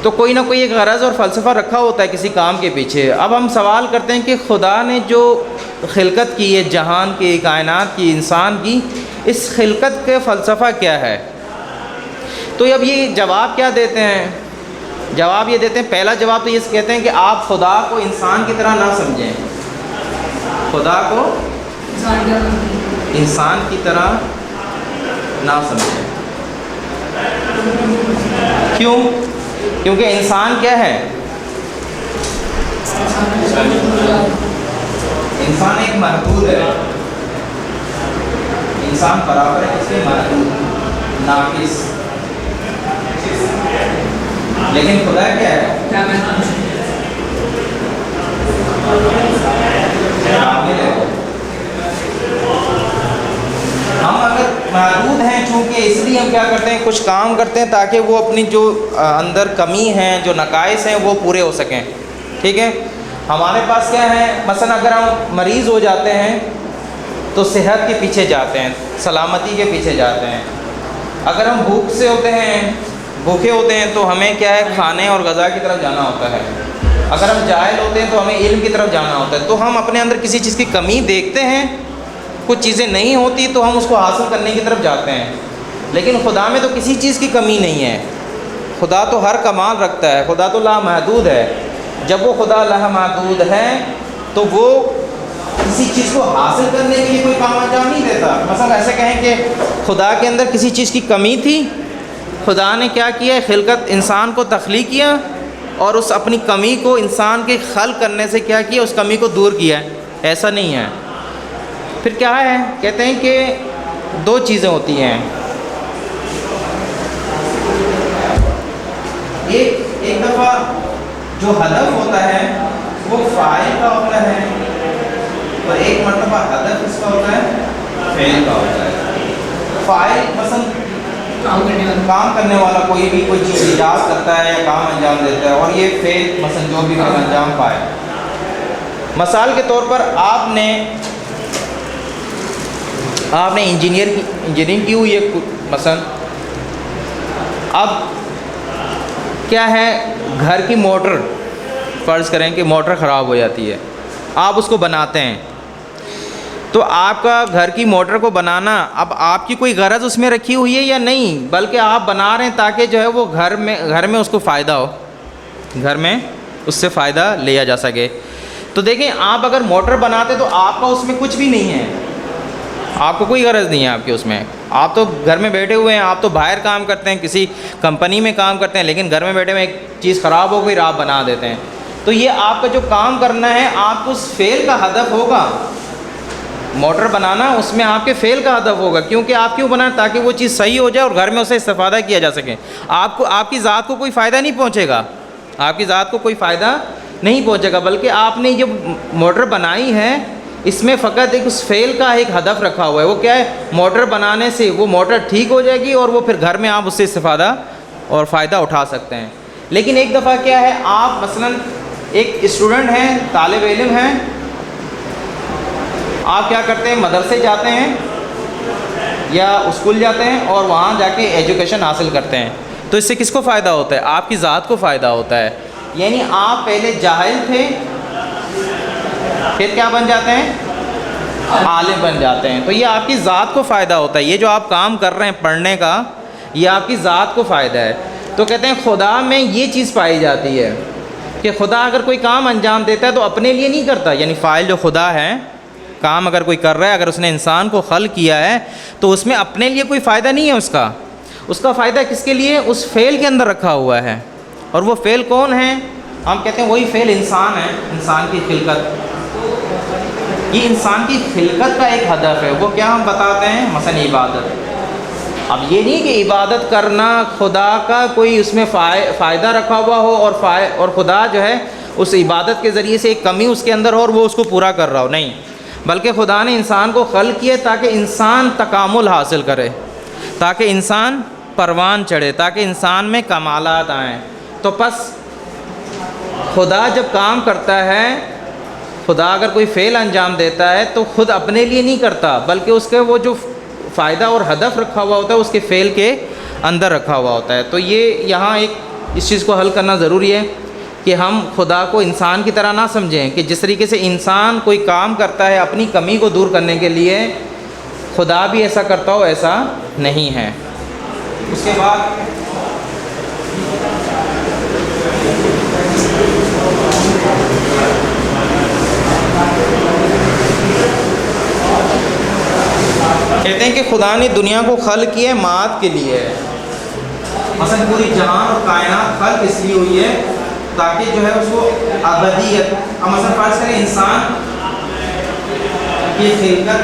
تو کوئی نہ کوئی ایک غرض اور فلسفہ رکھا ہوتا ہے کسی کام کے پیچھے. اب ہم سوال کرتے ہیں کہ خدا نے جو خلقت کی ہے، جہان کی، کائنات کی، انسان کی، اس خلقت کے فلسفہ کیا ہے؟ تو اب یہ جواب کیا دیتے ہیں؟ جواب یہ دیتے ہیں، پہلا جواب تو یہ کہتے ہیں کہ آپ خدا کو انسان کی طرح نہ سمجھیں. خدا کو انسان کی طرح نہ سمجھیں. کیوں؟ کیونکہ انسان کیا ہے؟ انسان ایک محدود ہے. انسان برابر ہے اس کے محدود، ناقص. لیکن خدا کیا ہے؟ کامل ہے. ہم اگر محدود ہیں، چونکہ اس لیے ہم کیا کرتے ہیں، کچھ کام کرتے ہیں تاکہ وہ اپنی جو اندر کمی ہیں، جو نقائص ہیں، وہ پورے ہو سکیں. ٹھیک ہے، ہمارے پاس کیا ہے، مثلا اگر ہم مریض ہو جاتے ہیں تو صحت کے پیچھے جاتے ہیں، سلامتی کے پیچھے جاتے ہیں. اگر ہم بھوکے ہوتے ہیں تو ہمیں کیا ہے، کھانے اور غذا کی طرف جانا ہوتا ہے. اگر ہم جاہل ہوتے ہیں تو ہمیں علم کی طرف جانا ہوتا ہے. تو ہم اپنے اندر کسی چیز کی کمی دیکھتے ہیں، کچھ چیزیں نہیں ہوتی تو ہم اس کو حاصل کرنے کی طرف جاتے ہیں. لیکن خدا میں تو کسی چیز کی کمی نہیں ہے. خدا تو ہر کمال رکھتا ہے. خدا تو لامحدود ہے. جب وہ خدا لامحدود ہے تو وہ کسی چیز کو حاصل کرنے کے لیے کوئی کام انجام نہیں دیتا. مثلا ایسے کہیں کہ خدا کے اندر کسی چیز کی کمی تھی، خدا نے کیا کیا، خلقت انسان کو تخلیق کیا اور اس اپنی کمی کو انسان کے خلق کرنے سے کیا کیا، اس کمی کو دور کیا. ایسا نہیں ہے. پھر کیا ہے، کہتے ہیں کہ دو چیزیں ہوتی ہیں. ایک دفعہ جو ہدف ہوتا ہے وہ فاعل کا ہوتا ہے، اور ایک مرتبہ ہدف اس کا ہوتا ہے فعل کا ہوتا ہے. فاعل مثلا کام کرنے والا کوئی بھی کوئی چیز ایجاد کرتا ہے یا کام انجام دیتا ہے، اور یہ فعل مثلا جو بھی کام انجام پائے. مثال کے طور پر آپ نے انجینئرنگ کی ہوئی ہے مثلا. اب کیا ہے، گھر کی موٹر، فرض کریں کہ موٹر خراب ہو جاتی ہے، آپ اس کو بناتے ہیں. تو آپ کا گھر کی موٹر کو بنانا، اب آپ کی کوئی غرض اس میں رکھی ہوئی ہے یا نہیں، بلکہ آپ بنا رہے ہیں تاکہ جو ہے وہ گھر میں اس کو فائدہ ہو، گھر میں اس سے فائدہ لیا جا سکے. تو دیکھیں، آپ اگر موٹر بناتے تو آپ کا اس میں کچھ بھی نہیں ہے، آپ کو کوئی غرض نہیں ہے آپ کے اس میں. آپ تو گھر میں بیٹھے ہوئے ہیں، آپ تو باہر کام کرتے ہیں، کسی کمپنی میں کام کرتے ہیں، لیکن گھر میں بیٹھے ہوئے ایک چیز خراب ہو گئی، آپ بنا دیتے ہیں. تو یہ آپ کا جو کام کرنا ہے، آپ کو اس فعل کا ہدف ہوگا. موٹر بنانا اس میں آپ کے فعل کا ہدف ہوگا. کیونکہ آپ کیوں بنائیں؟ تاکہ وہ چیز صحیح ہو جائے اور گھر میں اسے استفادہ کیا جا سکے. آپ کی ذات کو کوئی فائدہ نہیں پہنچے گا، آپ کی ذات کو کوئی فائدہ نہیں پہنچے گا، بلکہ آپ نے جو موٹر بنائی ہے اس میں فقط ایک اس فعل کا ایک ہدف رکھا ہوا ہے. وہ کیا ہے؟ موٹر بنانے سے وہ موٹر ٹھیک ہو جائے گی اور وہ پھر گھر میں آپ اس سے استفادہ اور فائدہ اٹھا سکتے ہیں. لیکن ایک دفعہ کیا ہے، آپ مثلا ایک اسٹوڈنٹ ہیں، طالب علم ہیں، آپ کیا کرتے ہیں، مدرسے جاتے ہیں یا اسکول جاتے ہیں اور وہاں جا کے ایجوکیشن حاصل کرتے ہیں. تو اس سے کس کو فائدہ ہوتا ہے؟ آپ کی ذات کو فائدہ ہوتا ہے. یعنی آپ پہلے جاہل تھے، پھر کیا بن جاتے ہیں؟ عالم بن جاتے ہیں. تو یہ آپ کی ذات کو فائدہ ہوتا ہے. یہ جو آپ کام کر رہے ہیں پڑھنے کا، یہ آپ کی ذات کو فائدہ ہے. تو کہتے ہیں خدا میں یہ چیز پائی جاتی ہے کہ خدا اگر کوئی کام انجام دیتا ہے تو اپنے لیے نہیں کرتا. یعنی فاعل جو خدا ہے، کام اگر کوئی کر رہا ہے، اگر اس نے انسان کو خلق کیا ہے تو اس میں اپنے لیے کوئی فائدہ نہیں ہے. اس کا فائدہ کس کے لیے؟ اس فعل کے اندر رکھا ہوا ہے. اور وہ فعل کون ہے؟ ہم کہتے ہیں وہی فعل انسان ہے، انسان کی خلقت. یہ انسان کی خلقت کا ایک ہدف ہے. وہ کیا ہم بتاتے ہیں؟ مثلا عبادت. اب یہ نہیں کہ عبادت کرنا خدا کا کوئی اس میں فائدہ رکھا ہوا ہو اور خدا جو ہے اس عبادت کے ذریعے سے ایک کمی اس کے اندر ہو اور وہ اس کو پورا کر رہا ہو، نہیں، بلکہ خدا نے انسان کو خلق کیا تاکہ انسان تکامل حاصل کرے، تاکہ انسان پروان چڑھے، تاکہ انسان میں کمالات آئیں۔ تو پس خدا جب کام کرتا ہے، خدا اگر کوئی فعل انجام دیتا ہے تو خود اپنے لیے نہیں کرتا، بلکہ اس کے وہ جو فائدہ اور ہدف رکھا ہوا ہوتا ہے اس کے فعل کے اندر رکھا ہوا ہوتا ہے۔ تو یہ یہاں ایک اس چیز کو حل کرنا ضروری ہے کہ ہم خدا کو انسان کی طرح نہ سمجھیں کہ جس طریقے سے انسان کوئی کام کرتا ہے اپنی کمی کو دور کرنے کے لیے، خدا بھی ایسا کرتا ہو، ایسا نہیں ہے۔ اس کے بعد کہتے ہیں کہ خدا نے دنیا کو خلق کیا ہے معاد کے لیے، مثلا پوری جہان اور کائنات خلق اس لیے ہوئی ہے تاکہ جو ہے اس کو ابدیت، مثلا فرض کریں انسان کی خلقت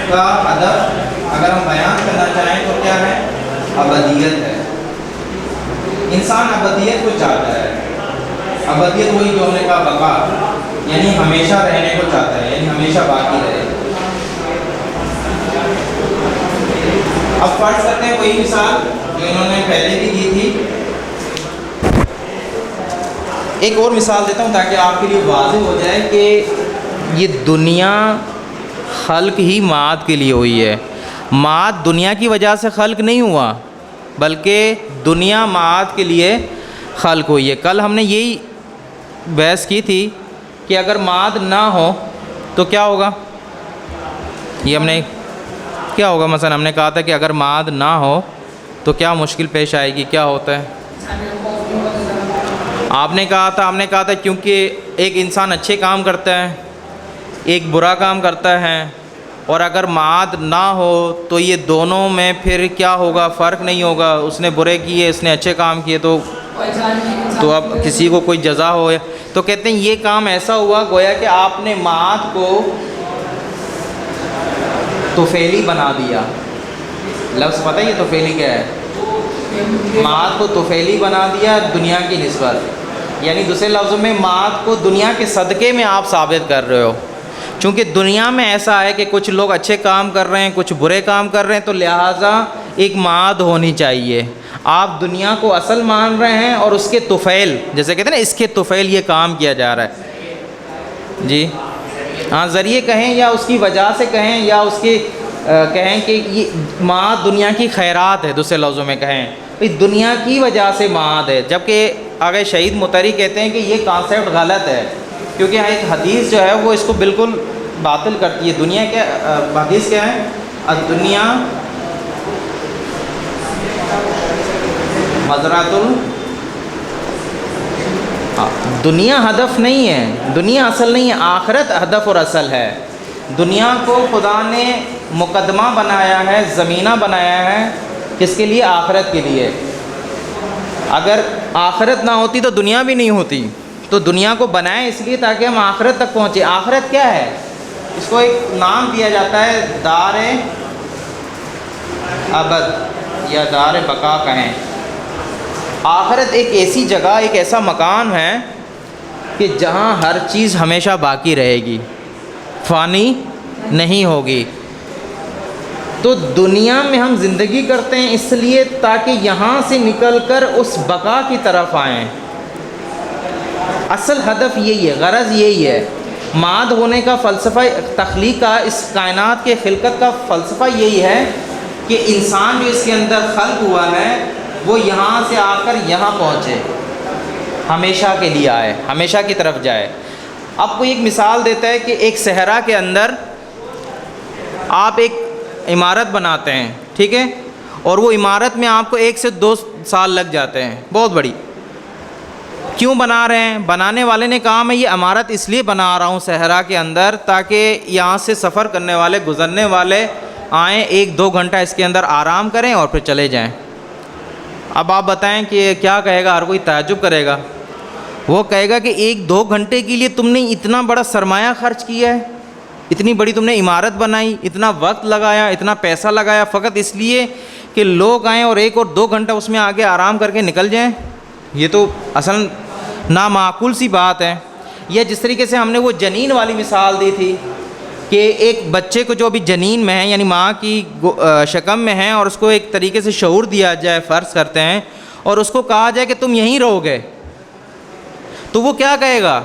کا ہدف اگر ہم بیان کرنا چاہیں تو کیا ہے؟ ابدیت ہے۔ انسان ابدیت کو چاہتا ہے، ابدیت وہی جو ہم نے کہا بقا، یعنی ہمیشہ رہنے کو چاہتا ہے، یعنی ہمیشہ باقی رہے۔ اب فرض کرتے ہیں وہی مثال جو انہوں نے پہلے بھی دی تھی، ایک اور مثال دیتا ہوں تاکہ آپ کے لیے واضح ہو جائے کہ یہ دنیا خلق ہی معاد کے لیے ہوئی ہے۔ معاد دنیا کی وجہ سے خلق نہیں ہوا، بلکہ دنیا معاد کے لیے خلق ہوئی ہے۔ کل ہم نے یہی بحث کی تھی کہ اگر معاد نہ ہو تو کیا ہوگا، یہ ہم نے کیا ہوگا، مثلا ہم نے کہا تھا کہ اگر معاد نہ ہو تو کیا مشکل پیش آئے گی، کیا ہوتا ہے؟ آپ نے کہا تھا، ہم نے کہا تھا کیونکہ ایک انسان اچھے کام کرتا ہے، ایک برا کام کرتا ہے، اور اگر معاد نہ ہو تو یہ دونوں میں پھر کیا ہوگا، فرق نہیں ہوگا، اس نے برے کیے، اس نے اچھے کام کیے، تو اب کسی کو کوئی جزا ہو۔ تو کہتے ہیں یہ کام ایسا ہوا گویا کہ آپ نے معاد کو طفیلی بنا دیا۔ لفظ پتہ ہے یہ طفیلی کیا ہے؟ معاد کو طفیلی بنا دیا دنیا کی نسبت، یعنی دوسرے لفظوں میں معاد کو دنیا کے صدقے میں آپ ثابت کر رہے ہو۔ چونکہ دنیا میں ایسا ہے کہ کچھ لوگ اچھے کام کر رہے ہیں، کچھ برے کام کر رہے ہیں، تو لہٰذا ایک معاد ہونی چاہیے۔ آپ دنیا کو اصل مان رہے ہیں اور اس کے طفیل، جیسے کہتے ہیں نا اس کے طفیل یہ کام کیا جا رہا ہے جی، ہاں ذریعے کہیں یا اس کی وجہ سے کہیں یا اس کے کہیں کہ یہ معاد دنیا کی خیرات ہے، دوسرے لفظوں میں کہیں دنیا کی وجہ سے معاد ہے۔ جبکہ آگے شہید مطری کہتے ہیں کہ یہ کانسیپٹ غلط ہے، کیونکہ ایک حدیث جو ہے وہ اس کو بالکل باطل کرتی ہے۔ دنیا کیا حدیث کیا ہے؟ الدنیا مزرعۃ دنیا ہدف نہیں ہے، دنیا اصل نہیں ہے، آخرت ہدف اور اصل ہے۔ دنیا کو خدا نے مقدمہ بنایا ہے، زمینہ بنایا ہے، کس کے لیے؟ آخرت کے لیے۔ اگر آخرت نہ ہوتی تو دنیا بھی نہیں ہوتی، تو دنیا کو بنائے اس لیے تاکہ ہم آخرت تک پہنچے۔ آخرت کیا ہے؟ اس کو ایک نام دیا جاتا ہے دار ابد یا دار بقا کہیں۔ آخرت ایک ایسی جگہ، ایک ایسا مکان ہے کہ جہاں ہر چیز ہمیشہ باقی رہے گی، فانی نہیں ہوگی۔ تو دنیا میں ہم زندگی کرتے ہیں اس لیے تاکہ یہاں سے نکل کر اس بقا کی طرف آئیں۔ اصل ہدف یہی ہے، غرض یہی ہے۔ معاد ہونے کا فلسفہ، تخلیق کا، اس کائنات کے خلقت کا فلسفہ یہی ہے کہ انسان جو اس کے اندر خلق ہوا ہے وہ یہاں سے آ کر یہاں پہنچے، ہمیشہ کے لیے آئے، ہمیشہ کی طرف جائے۔ اب کوئی ایک مثال دیتا ہے کہ ایک صحرا کے اندر آپ ایک عمارت بناتے ہیں، ٹھیک ہے، اور وہ عمارت میں آپ کو 1 سے 2 سال لگ جاتے ہیں، بہت بڑی۔ کیوں بنا رہے ہیں؟ بنانے والے نے کہا میں یہ عمارت اس لیے بنا رہا ہوں صحرا کے اندر تاکہ یہاں سے سفر کرنے والے، گزرنے والے آئیں، 1-2 گھنٹہ اس کے اندر آرام کریں اور پھر چلے جائیں۔ اب آپ بتائیں کہ کیا کہے گا؟ ہر کوئی تعجب کرے گا۔ وہ کہے گا کہ 1-2 گھنٹے کے لیے تم نے اتنا بڑا سرمایہ خرچ کیا ہے، اتنی بڑی تم نے عمارت بنائی، اتنا وقت لگایا، اتنا پیسہ لگایا فقط اس لیے کہ لوگ آئیں اور 1 اور 2 گھنٹہ اس میں آگے آرام کر کے نکل جائیں؟ یہ تو اصل نامعقول سی بات ہے۔ یا جس طریقے سے ہم نے وہ جنین والی مثال دی تھی کہ ایک بچے کو جو ابھی جنین میں ہے یعنی ماں کی شکم میں ہے اور اس کو ایک طریقے سے شعور دیا جائے، فرض کرتے ہیں، اور اس کو کہا جائے کہ تم یہیں رہو گے، تو وہ کیا کہے گا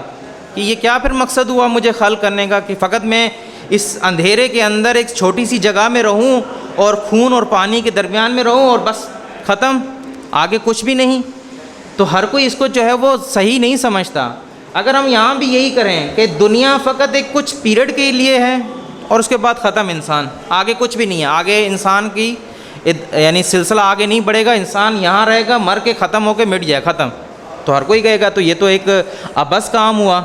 کہ یہ کیا پھر مقصد ہوا مجھے خلق کرنے کا، کہ فقط میں اس اندھیرے کے اندر ایک چھوٹی سی جگہ میں رہوں اور خون اور پانی کے درمیان میں رہوں اور بس ختم، آگے کچھ بھی نہیں؟ تو ہر کوئی اس کو جو ہے وہ صحیح نہیں سمجھتا۔ اگر ہم یہاں بھی یہی کریں کہ دنیا فقط ایک کچھ پیریڈ کے لیے ہے اور اس کے بعد ختم، انسان آگے کچھ بھی نہیں ہے، آگے انسان کی یعنی سلسلہ آگے نہیں بڑھے گا، انسان یہاں رہے گا، مر کے ختم ہو کے مٹ جائے، ختم، تو ہر کوئی کہے گا تو یہ تو ایک عبث کام ہوا۔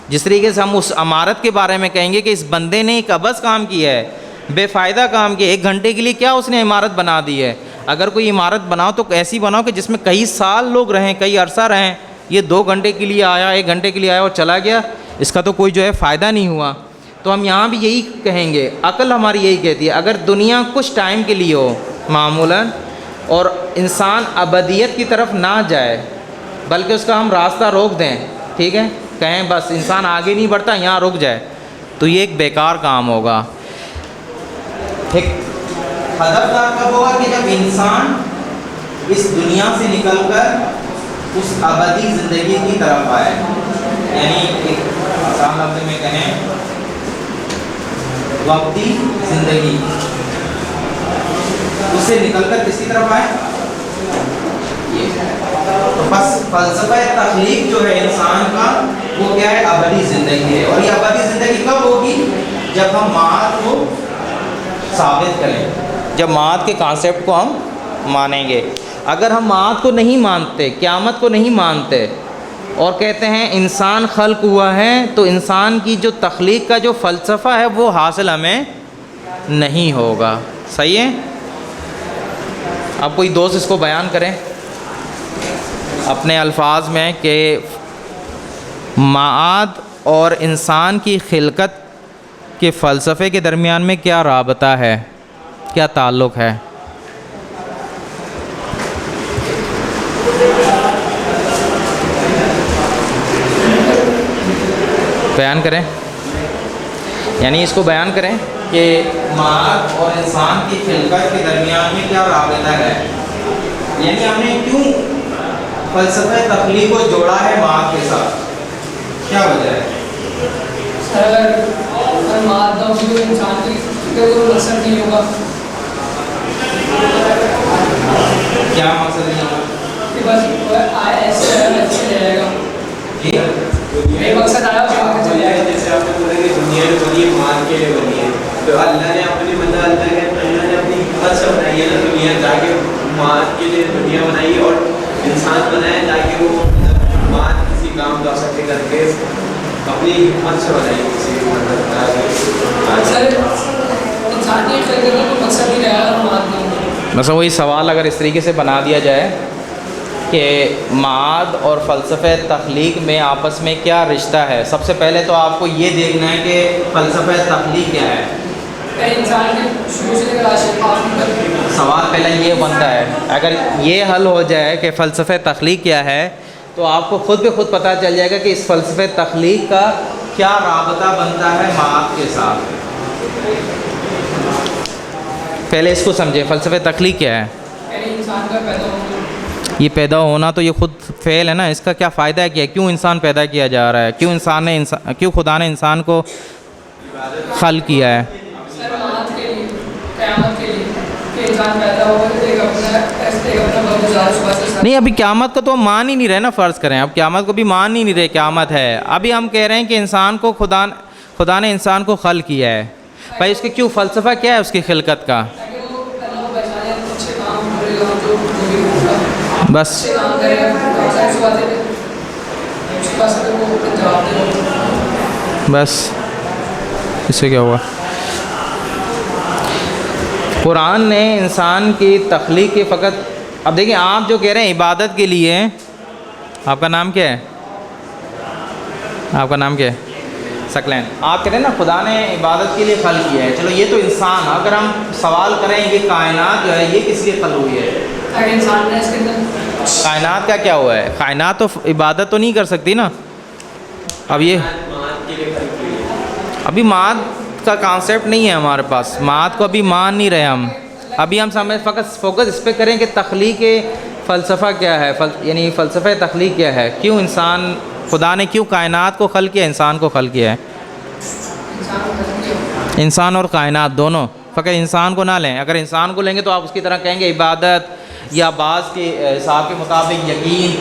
جس طریقے سے ہم اس عمارت کے بارے میں کہیں گے کہ اس بندے نے ایک عبث کام کیا ہے، بے فائدہ کام کیا، 1 گھنٹے کے لیے کیا اس نے عمارت بنا دی ہے۔ اگر کوئی عمارت بناؤ تو ایسی بناؤ کہ جس میں کئی سال لوگ رہیں، کئی عرصہ رہیں۔ یہ 2 گھنٹے کے لیے آیا، 1 گھنٹے کے لیے آیا اور چلا گیا، اس کا تو کوئی جو ہے فائدہ نہیں ہوا۔ تو ہم یہاں بھی یہی کہیں گے، عقل ہماری یہی کہتی ہے اگر دنیا کچھ ٹائم کے لیے ہو معمولاً اور انسان ابدیت کی طرف نہ جائے بلکہ اس کا ہم راستہ روک دیں، ٹھیک ہے، کہیں بس انسان آگے نہیں بڑھتا، یہاں رک جائے، تو یہ ایک بیکار کام ہوگا۔ ایک ہدفدار کب ہوگا کہ جب انسان اس دنیا سے نکل کر اس ابدی زندگی کی طرف آئے، یعنی ایک آسان لفظ میں کہیں وقتی زندگی، اس سے نکل کر کس کی طرف آئے؟ تو بس فلسفہ تخلیق جو ہے انسان کا وہ کیا ہے؟ ابدی زندگی ہے۔ اور یہ ابدی زندگی کب ہوگی؟ جب ہم معاد کو ثابت کریں، جب معاد کے کانسیپٹ کو ہم مانیں گے۔ اگر ہم معاد کو نہیں مانتے، قیامت کو نہیں مانتے اور کہتے ہیں انسان خلق ہوا ہے، تو انسان کی جو تخلیق کا جو فلسفہ ہے وہ حاصل ہمیں نہیں ہوگا۔ صحیح ہے؟ اب کوئی دوست اس کو بیان کریں اپنے الفاظ میں کہ معاد اور انسان کی خلقت کے فلسفے کے درمیان میں کیا رابطہ ہے، کیا تعلق ہے؟ بیان کریں، یعنی اس کو بیان کریں کہ معاد اور انسان کی خلقت کے درمیان میں کیا رابطہ ہے، یعنی ہم نے کیوں فلسفہ تخلیق کو جوڑا ہے معاد کے ساتھ، کیا وجہ ہے؟ اگر معاد نہ ہوگی تو انسان کی کوئی مقصد نہیں ہوگا۔ کیا مقصد نہیں ہوگا؟ کہ بس ایسے رہے گا، ایک مقصد آیا اس کو چلے جائے۔ جیسے آپ نے بولا کہ دنیا جو بنی ہے معاد کے لیے بنی ہے، تو اللہ نے اپنی مطلب اللہ نے اپنی حکمت سے بنائی ہے نا دنیا، تاکہ معاد کے لیے دنیا بنائی ہے اور انسان بنائے تاکہ وہ معاد کسی کام لا سکے کر کے اپنی حکمت سے بنائی ہے کسی انسان کی خلقت کا کوئی مقصد نہیں رہا معاد نہیں۔ مثلا وہی سوال اگر اس طریقے سے بنا دیا جائے کہ معاد اور فلسفہ تخلیق میں آپس میں کیا رشتہ ہے، سب سے پہلے تو آپ کو یہ دیکھنا ہے کہ فلسفہ تخلیق کیا ہے۔ انسان کے شروع سے لے کر آخر تک سوال پہلے یہ بنتا ہے، اگر یہ حل ہو جائے کہ فلسفہ تخلیق کیا ہے تو آپ کو خود بے خود پتہ چل جائے گا کہ اس فلسفہ تخلیق کا کیا رابطہ بنتا ہے معاد کے ساتھ۔ پہلے اس کو سمجھیں، فلسفہ تخلیق کیا ہے؟ یعنی انسان کا پیدا ہونا، یہ پیدا ہونا تو یہ خود فعل ہے نا، اس کا کیا فائدہ ہے، کیا کیوں انسان پیدا کیا جا رہا ہے، کیوں خدا نے انسان کو خلق کیا ہے؟ سر معاد کے لیے، قیامت کے لیے کہ انسان پیدا ہوگا تو ایک اپنا بگزار اس بات سے۔ نہیں، ابھی قیامت کو تو ہم مان ہی نہیں رہے نا، فرض کریں اب قیامت کو بھی مان ہی نہیں رہے قیامت ہے، ابھی ہم کہہ رہے ہیں کہ انسان کو خدا نے انسان کو خلق کیا ہے۔ بھائی اس کے کیوں فلسفہ کیا ہے اس کی خلقت کا؟ تاکہ وہ اللہ کو پہچانے، اچھے کام کرے گا جو بھی ہوگا، بس اچھے کام کرے گا، اس باتیں اس بات سے وہ جواب دے گا۔ بس اس سے کیا ہوا؟ قرآن نے انسان کی تخلیق کے فقط، اب دیکھیں آپ جو کہہ رہے ہیں عبادت کے لیے، آپ کا نام کیا ہے؟ آپ کا نام کیا ہے؟ ثقلین. آپ کہتے ہیں نا خدا نے عبادت کے لیے خلق کیا ہے. چلو یہ تو انسان، اگر ہم سوال کریں یہ کائنات جو ہے یہ کس لیے خلق ہوئی ہے؟ اگر انسان نے اس کے اندر کائنات کا کیا ہوا ہے؟ کائنات تو عبادت تو نہیں کر سکتی نا. اب یہ معاد کے لیے خلق ہوئی ہے. ابھی معاد کا کانسیپٹ نہیں ہے ہمارے پاس، معاد کو ابھی مان نہیں رہے ہم. ابھی ہم سمجھ فقط فوکس اس پہ کریں کہ تخلیق فلسفہ کیا ہے، یعنی فلسفہ تخلیق کیا ہے، کیوں انسان، خدا نے کیوں کائنات کو خلق کیا، انسان کو خلق کیا ہے. انسان کو خلق کیا. انسان اور کائنات دونوں، فقط انسان کو نہ لیں. اگر انسان کو لیں گے تو آپ اس کی طرح کہیں گے عبادت یا بعض کے حساب کے مطابق یقین،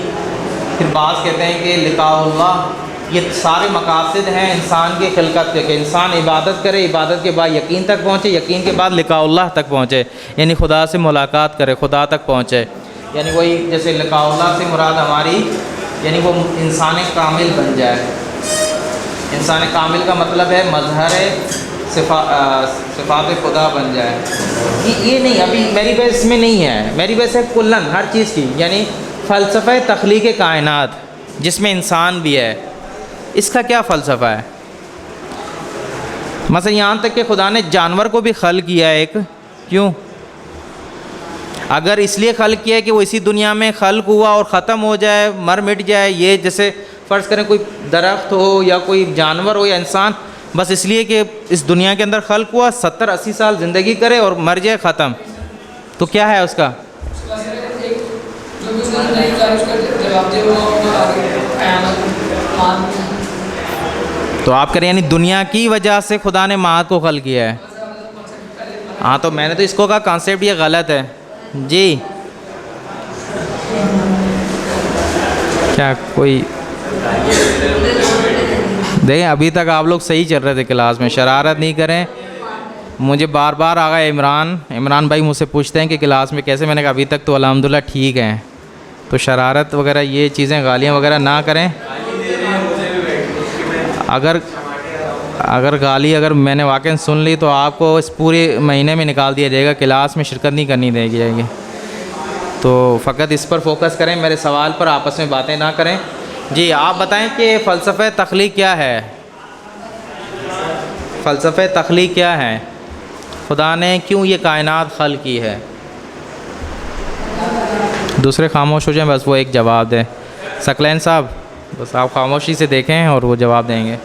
پھر بعض کہتے ہیں کہ لقاء اللہ. یہ سارے مقاصد ہیں انسان کی خلقت کے، کہ انسان عبادت کرے، عبادت کے بعد یقین تک پہنچے، یقین کے بعد لقاء اللہ تک پہنچے، یعنی خدا سے ملاقات کرے، خدا تک پہنچے. یعنی وہی جیسے لقاء اللہ سے مراد ہماری یعنی وہ انسان کامل بن جائے. انسان کامل کا مطلب ہے مظہر صفات خدا بن جائے. یہ نہیں، ابھی میری بحث میں نہیں ہے، میری بحث ہے کلن ہر چیز کی. یعنی فلسفہ تخلیق کائنات جس میں انسان بھی ہے، اس کا کیا فلسفہ ہے؟ مثلا یہاں تک کہ خدا نے جانور کو بھی خلق کیا ہے ایک. کیوں؟ اگر اس لیے خلق کیا ہے کہ وہ اسی دنیا میں خلق ہوا اور ختم ہو جائے، مر مٹ جائے. یہ جیسے فرض کریں کوئی درخت ہو یا کوئی جانور ہو یا انسان، بس اس لیے کہ اس دنیا کے اندر خلق ہوا، 70-80 سال زندگی کرے اور مر جائے، ختم. تو کیا ہے اس کا؟ اس کے بعد ایک جو بھی اس نے نہیں کیا اس کا جواب دے وہ آگے قیامت معاد. تو آپ کریں یعنی دنیا کی وجہ سے خدا نے معاد کو خلق کیا ہے. ہاں تو میں نے تو اس کو کہا کانسیپٹ یہ غلط ہے. جی کیا کوئی دیکھیں ابھی تک آپ لوگ صحیح چل رہے تھے کلاس میں، شرارت نہیں کریں. مجھے بار بار آگا عمران بھائی مجھ سے پوچھتے ہیں کہ کلاس میں کیسے، میں نے کہا ابھی تک تو الحمدللہ ٹھیک ہیں. تو شرارت وغیرہ یہ چیزیں گالیاں وغیرہ نہ کریں. اگر گالی اگر میں نے واقعی سن لی تو آپ کو اس پورے مہینے میں نکال دیا جائے گا، کلاس میں شرکت نہیں کرنی دے جائے گی. تو فقط اس پر فوکس کریں، میرے سوال پر آپس میں باتیں نہ کریں. جی آپ بتائیں کہ فلسفہ تخلیق کیا ہے؟ فلسفہ تخلیق کیا ہے؟ خدا نے کیوں یہ کائنات خلق کی ہے؟ دوسرے خاموش ہو جائیں، بس وہ ایک جواب دیں. ثقلین صاحب بس آپ خاموشی سے دیکھیں اور وہ جواب دیں گے.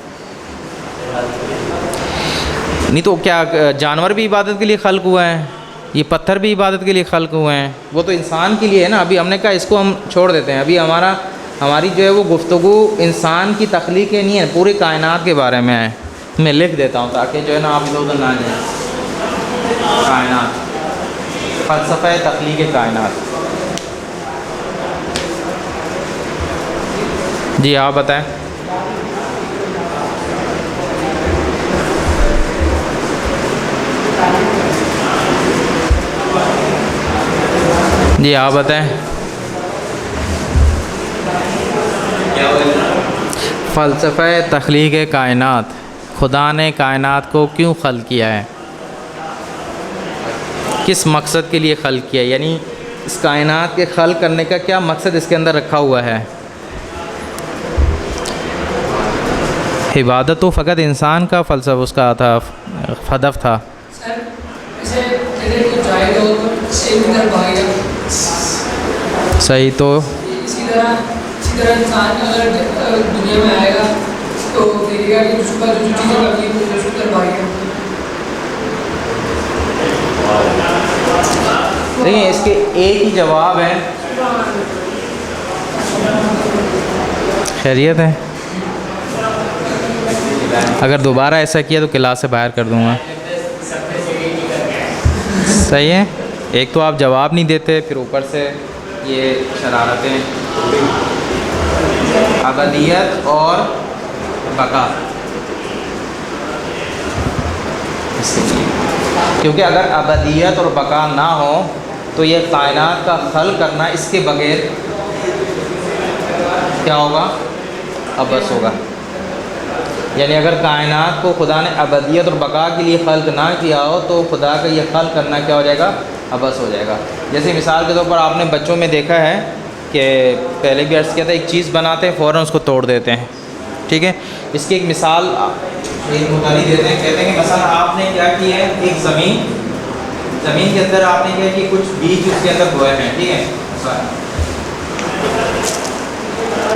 نہیں تو کیا جانور بھی عبادت کے لیے خلق ہوا ہے؟ یہ پتھر بھی عبادت کے لیے خلق ہوئے ہیں؟ وہ تو انسان کے لیے ہے نا. ابھی ہم نے کہا اس کو ہم چھوڑ دیتے ہیں. ابھی ہماری جو ہے وہ گفتگو انسان کی تخلیق نہیں ہے، پوری کائنات کے بارے میں ہے. میں لکھ دیتا ہوں تاکہ جو ہے نا آپ ادھر ادھر نہ جائیں. کائنات، فلسفہ تخلیق کائنات. جی آپ بتائیں. جی آپ بتائیں. فلسفہ تخلیق کائنات، خدا نے کائنات کو کیوں خلق کیا ہے؟ کس مقصد کے لیے خلق کیا ہے؟ یعنی اس کائنات کے خلق کرنے کا کیا مقصد اس کے اندر رکھا ہوا ہے؟ عبادت تو فقط انسان کا فلسفہ اس کا تھا، ہدف تھا. سر اسے جیسے کوئی جائے گا تو ایک ادھر بھاگے گا. صحیح. تو اسی طرح انسان اگر دنیا میں آئے گا تو دیکھے گا کہ اس کا جو چیزیں کرنی ہے اس ادھر بھاگے گا. دیکھیں اس کے ایک ہی جواب ہے. خیریت ہے؟ اگر دوبارہ ایسا کیا تو کلاس سے باہر کر دوں گا. صحیح ہے. ایک تو آپ جواب نہیں دیتے، پھر اوپر سے یہ شرارتیں. ابدیت اور بقا، کیونکہ اگر ابدیت اور بقا نہ ہو تو یہ کائنات کا خلق کرنا اس کے بغیر کیا ہوگا؟ عبث ہوگا. یعنی اگر کائنات کو خدا نے ابدیت اور بقا کے لیے خلق نہ کیا ہو تو خدا کا یہ خلق کرنا کیا ہو جائے گا؟ عبث ہو جائے گا. جیسے مثال کے طور پر آپ نے بچوں میں دیکھا ہے کہ پہلے بھی عرض کیا تھا، ایک چیز بناتے ہیں فوراً اس کو توڑ دیتے ہیں. ٹھیک ہے. اس کی ایک مثال ایک متعلق دیتے ہیں، کہتے ہیں کہ مثلا آپ نے کیا کیا ہے، ایک زمین کے اندر آپ نے کیا کہ کچھ بیج اس کے اندر بوئے ہیں، ٹھیک ہے،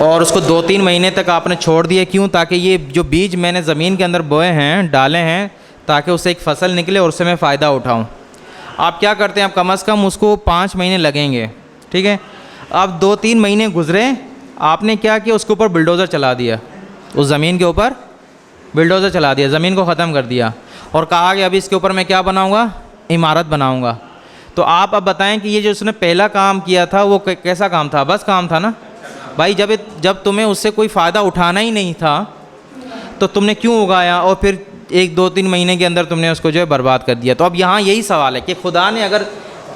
اور اس کو 2-3 مہینے تک آپ نے چھوڑ دیا، کیوں؟ تاکہ یہ جو بیج میں نے زمین کے اندر بوئے ہیں، ڈالے ہیں، تاکہ اسے ایک فصل نکلے اور اس سے میں فائدہ اٹھاؤں۔ آپ کیا کرتے ہیں، آپ کم از کم اس کو 5 مہینے لگیں گے، ٹھیک ہے، اب 2-3 مہینے گزرے، آپ نے کیا کیا، اس کے اوپر بلڈوزر چلا دیا، اس زمین کے اوپر بلڈوزر چلا دیا، زمین کو ختم کر دیا، اور کہا کہ ابھی اس کے اوپر میں کیا بناؤں گا، عمارت بناؤں گا۔ تو آپ اب بتائیں کہ یہ جو اس نے پہلا کام کیا تھا وہ کیسا کام تھا؟ بس کام تھا نا بھائی، جب تمہیں اس سے کوئی فائدہ اٹھانا ہی نہیں تھا تو تم نے کیوں اگایا، اور پھر 1-2-3 مہینے کے اندر تم نے اس کو جو ہے برباد کر دیا۔ تو اب یہاں یہی سوال ہے کہ خدا نے اگر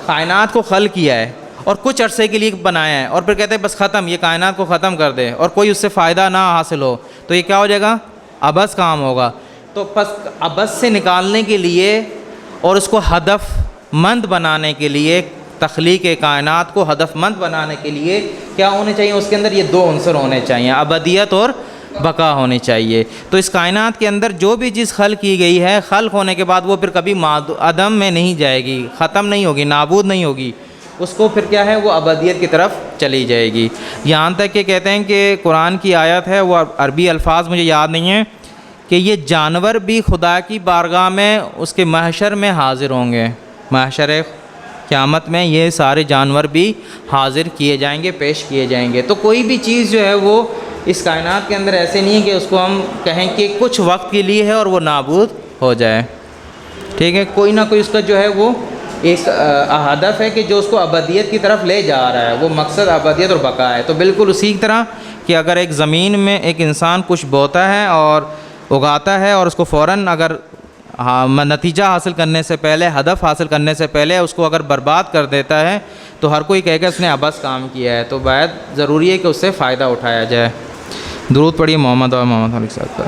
کائنات کو خلق کیا ہے اور کچھ عرصے کے لیے بنایا ہے اور پھر کہتے ہیں بس ختم، یہ کائنات کو ختم کر دے اور کوئی اس سے فائدہ نہ حاصل ہو، تو یہ کیا ہو جائے گا؟ عبث کام ہوگا۔ تو بس عبث سے نکالنے کے لیے اور اس کو ہدف مند بنانے کے لیے، تخلیق کائنات کو ہدف مند بنانے کے لیے کیا ہونے چاہیے؟ اس کے اندر یہ 2 عنصر ہونے چاہیے، ابدیت اور بقا ہونی چاہیے۔ تو اس کائنات کے اندر جو بھی چیز خلق کی گئی ہے، خلق ہونے کے بعد وہ پھر کبھی عدم میں نہیں جائے گی، ختم نہیں ہوگی، نابود نہیں ہوگی، اس کو پھر کیا ہے، وہ ابدیت کی طرف چلی جائے گی۔ یہاں تک کہ کہتے ہیں کہ قرآن کی آیت ہے، وہ عربی الفاظ مجھے یاد نہیں ہیں، کہ یہ جانور بھی خدا کی بارگاہ میں اس کے محشر میں حاضر ہوں گے، محشر قیامت میں یہ سارے جانور بھی حاضر کیے جائیں گے، پیش کیے جائیں گے۔ تو کوئی بھی چیز جو ہے وہ اس کائنات کے اندر ایسے نہیں ہے کہ اس کو ہم کہیں کہ کچھ وقت کے لیے ہے اور وہ نابود ہو جائے، ٹھیک ہے، کوئی نہ کوئی اس کا جو ہے وہ ایک ہدف ہے کہ جو اس کو ابدیت کی طرف لے جا رہا ہے، وہ مقصد ابدیت اور بقا ہے۔ تو بالکل اسی طرح کہ اگر ایک زمین میں ایک انسان کچھ بوتا ہے اور اگاتا ہے اور اس کو فوراً اگر نتیجہ حاصل کرنے سے پہلے، ہدف حاصل کرنے سے پہلے اس کو اگر برباد کر دیتا ہے تو ہر کوئی کہے گا اس نے عبث کام کیا ہے، تو باید ضروری ہے کہ اس سے فائدہ اٹھایا جائے۔ درود پڑھیے محمد اور محمد علیہ السلام پر۔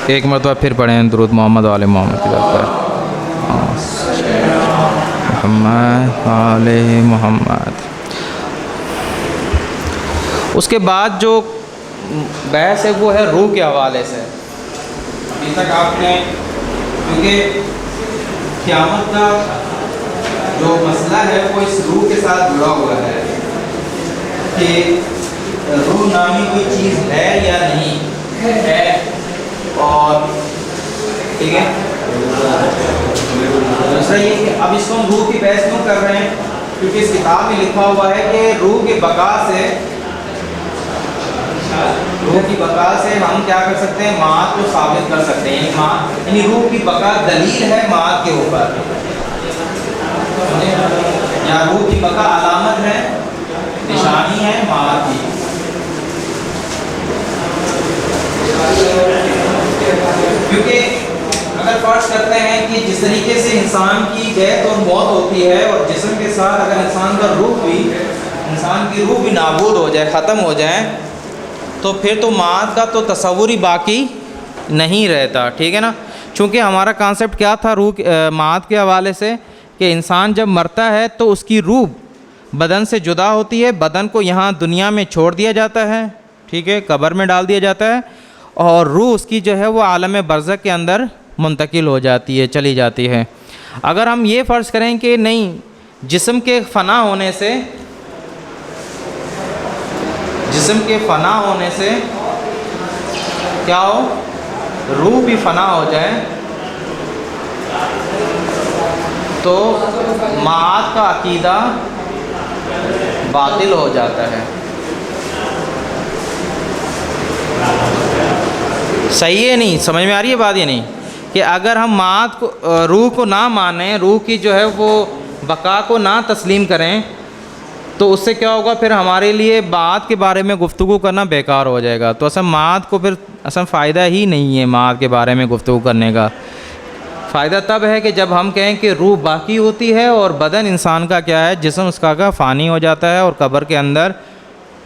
ایک مرتبہ پھر پڑھیں درود محمد علیہ محمد پر، محمد علیہ محمد۔ اس کے بعد جو بحث ہے وہ ہے روح کے حوالے سے۔ ابھی تک آپ نے، کیونکہ قیامت کا جو مسئلہ ہے وہ اس روح کے ساتھ جڑا ہوا ہے کہ روح نامی کوئی چیز ہے یا نہیں ہے، اور ٹھیک ہے، دوسرا یہ کہ اب اس کو ہم روح کی بحث کیوں کر رہے ہیں، کیونکہ اس کتاب میں لکھا ہوا ہے کہ روح کی بقا سے، روح کی بقا سے ہم کیا کر سکتے ہیں، معاد کو ثابت کر سکتے ہیں، یعنی روح کی بقا دلیل ہے معاد کے اوپر، یا روح کی بقا علامت ہے، نشانی ہے معاد کی۔ کیونکہ اگر فرض کرتے ہیں کہ جس طریقے سے انسان کی ڈیتھ اور موت ہوتی ہے اور جسم کے ساتھ اگر انسان کا روح بھی، انسان کی روح بھی نابود ہو جائے، ختم ہو جائے، تو پھر تو معاد کا تو تصور ہی باقی نہیں رہتا، ٹھیک ہے نا۔ چونکہ ہمارا کانسیپٹ کیا تھا روح معاد کے حوالے سے، کہ انسان جب مرتا ہے تو اس کی روح بدن سے جدا ہوتی ہے، بدن کو یہاں دنیا میں چھوڑ دیا جاتا ہے، ٹھیک ہے، قبر میں ڈال دیا جاتا ہے، اور روح اس کی جو ہے وہ عالم برزخ کے اندر منتقل ہو جاتی ہے، چلی جاتی ہے۔ اگر ہم یہ فرض کریں کہ نہیں، جسم کے فنا ہونے سے، جسم کے فنا ہونے سے کیا ہو، روح بھی فنا ہو جائے، تو معاد کا عقیدہ باطل ہو جاتا ہے۔ صحیح ہے نہیں؟ سمجھ میں آ رہی ہے بات؟ یہ نہیں کہ اگر ہم معاد کو، روح کو نہ مانیں، روح کی جو ہے وہ بقا کو نہ تسلیم کریں، تو اس سے کیا ہوگا، پھر ہمارے لیے معاد کے بارے میں گفتگو کرنا بیکار ہو جائے گا۔ تو اصل معاد کو پھر اصل فائدہ ہی نہیں ہے معاد کے بارے میں گفتگو کرنے کا۔ فائدہ تب ہے کہ جب ہم کہیں کہ روح باقی ہوتی ہے اور بدن انسان کا کیا ہے، جسم اس کا فانی ہو جاتا ہے اور قبر کے اندر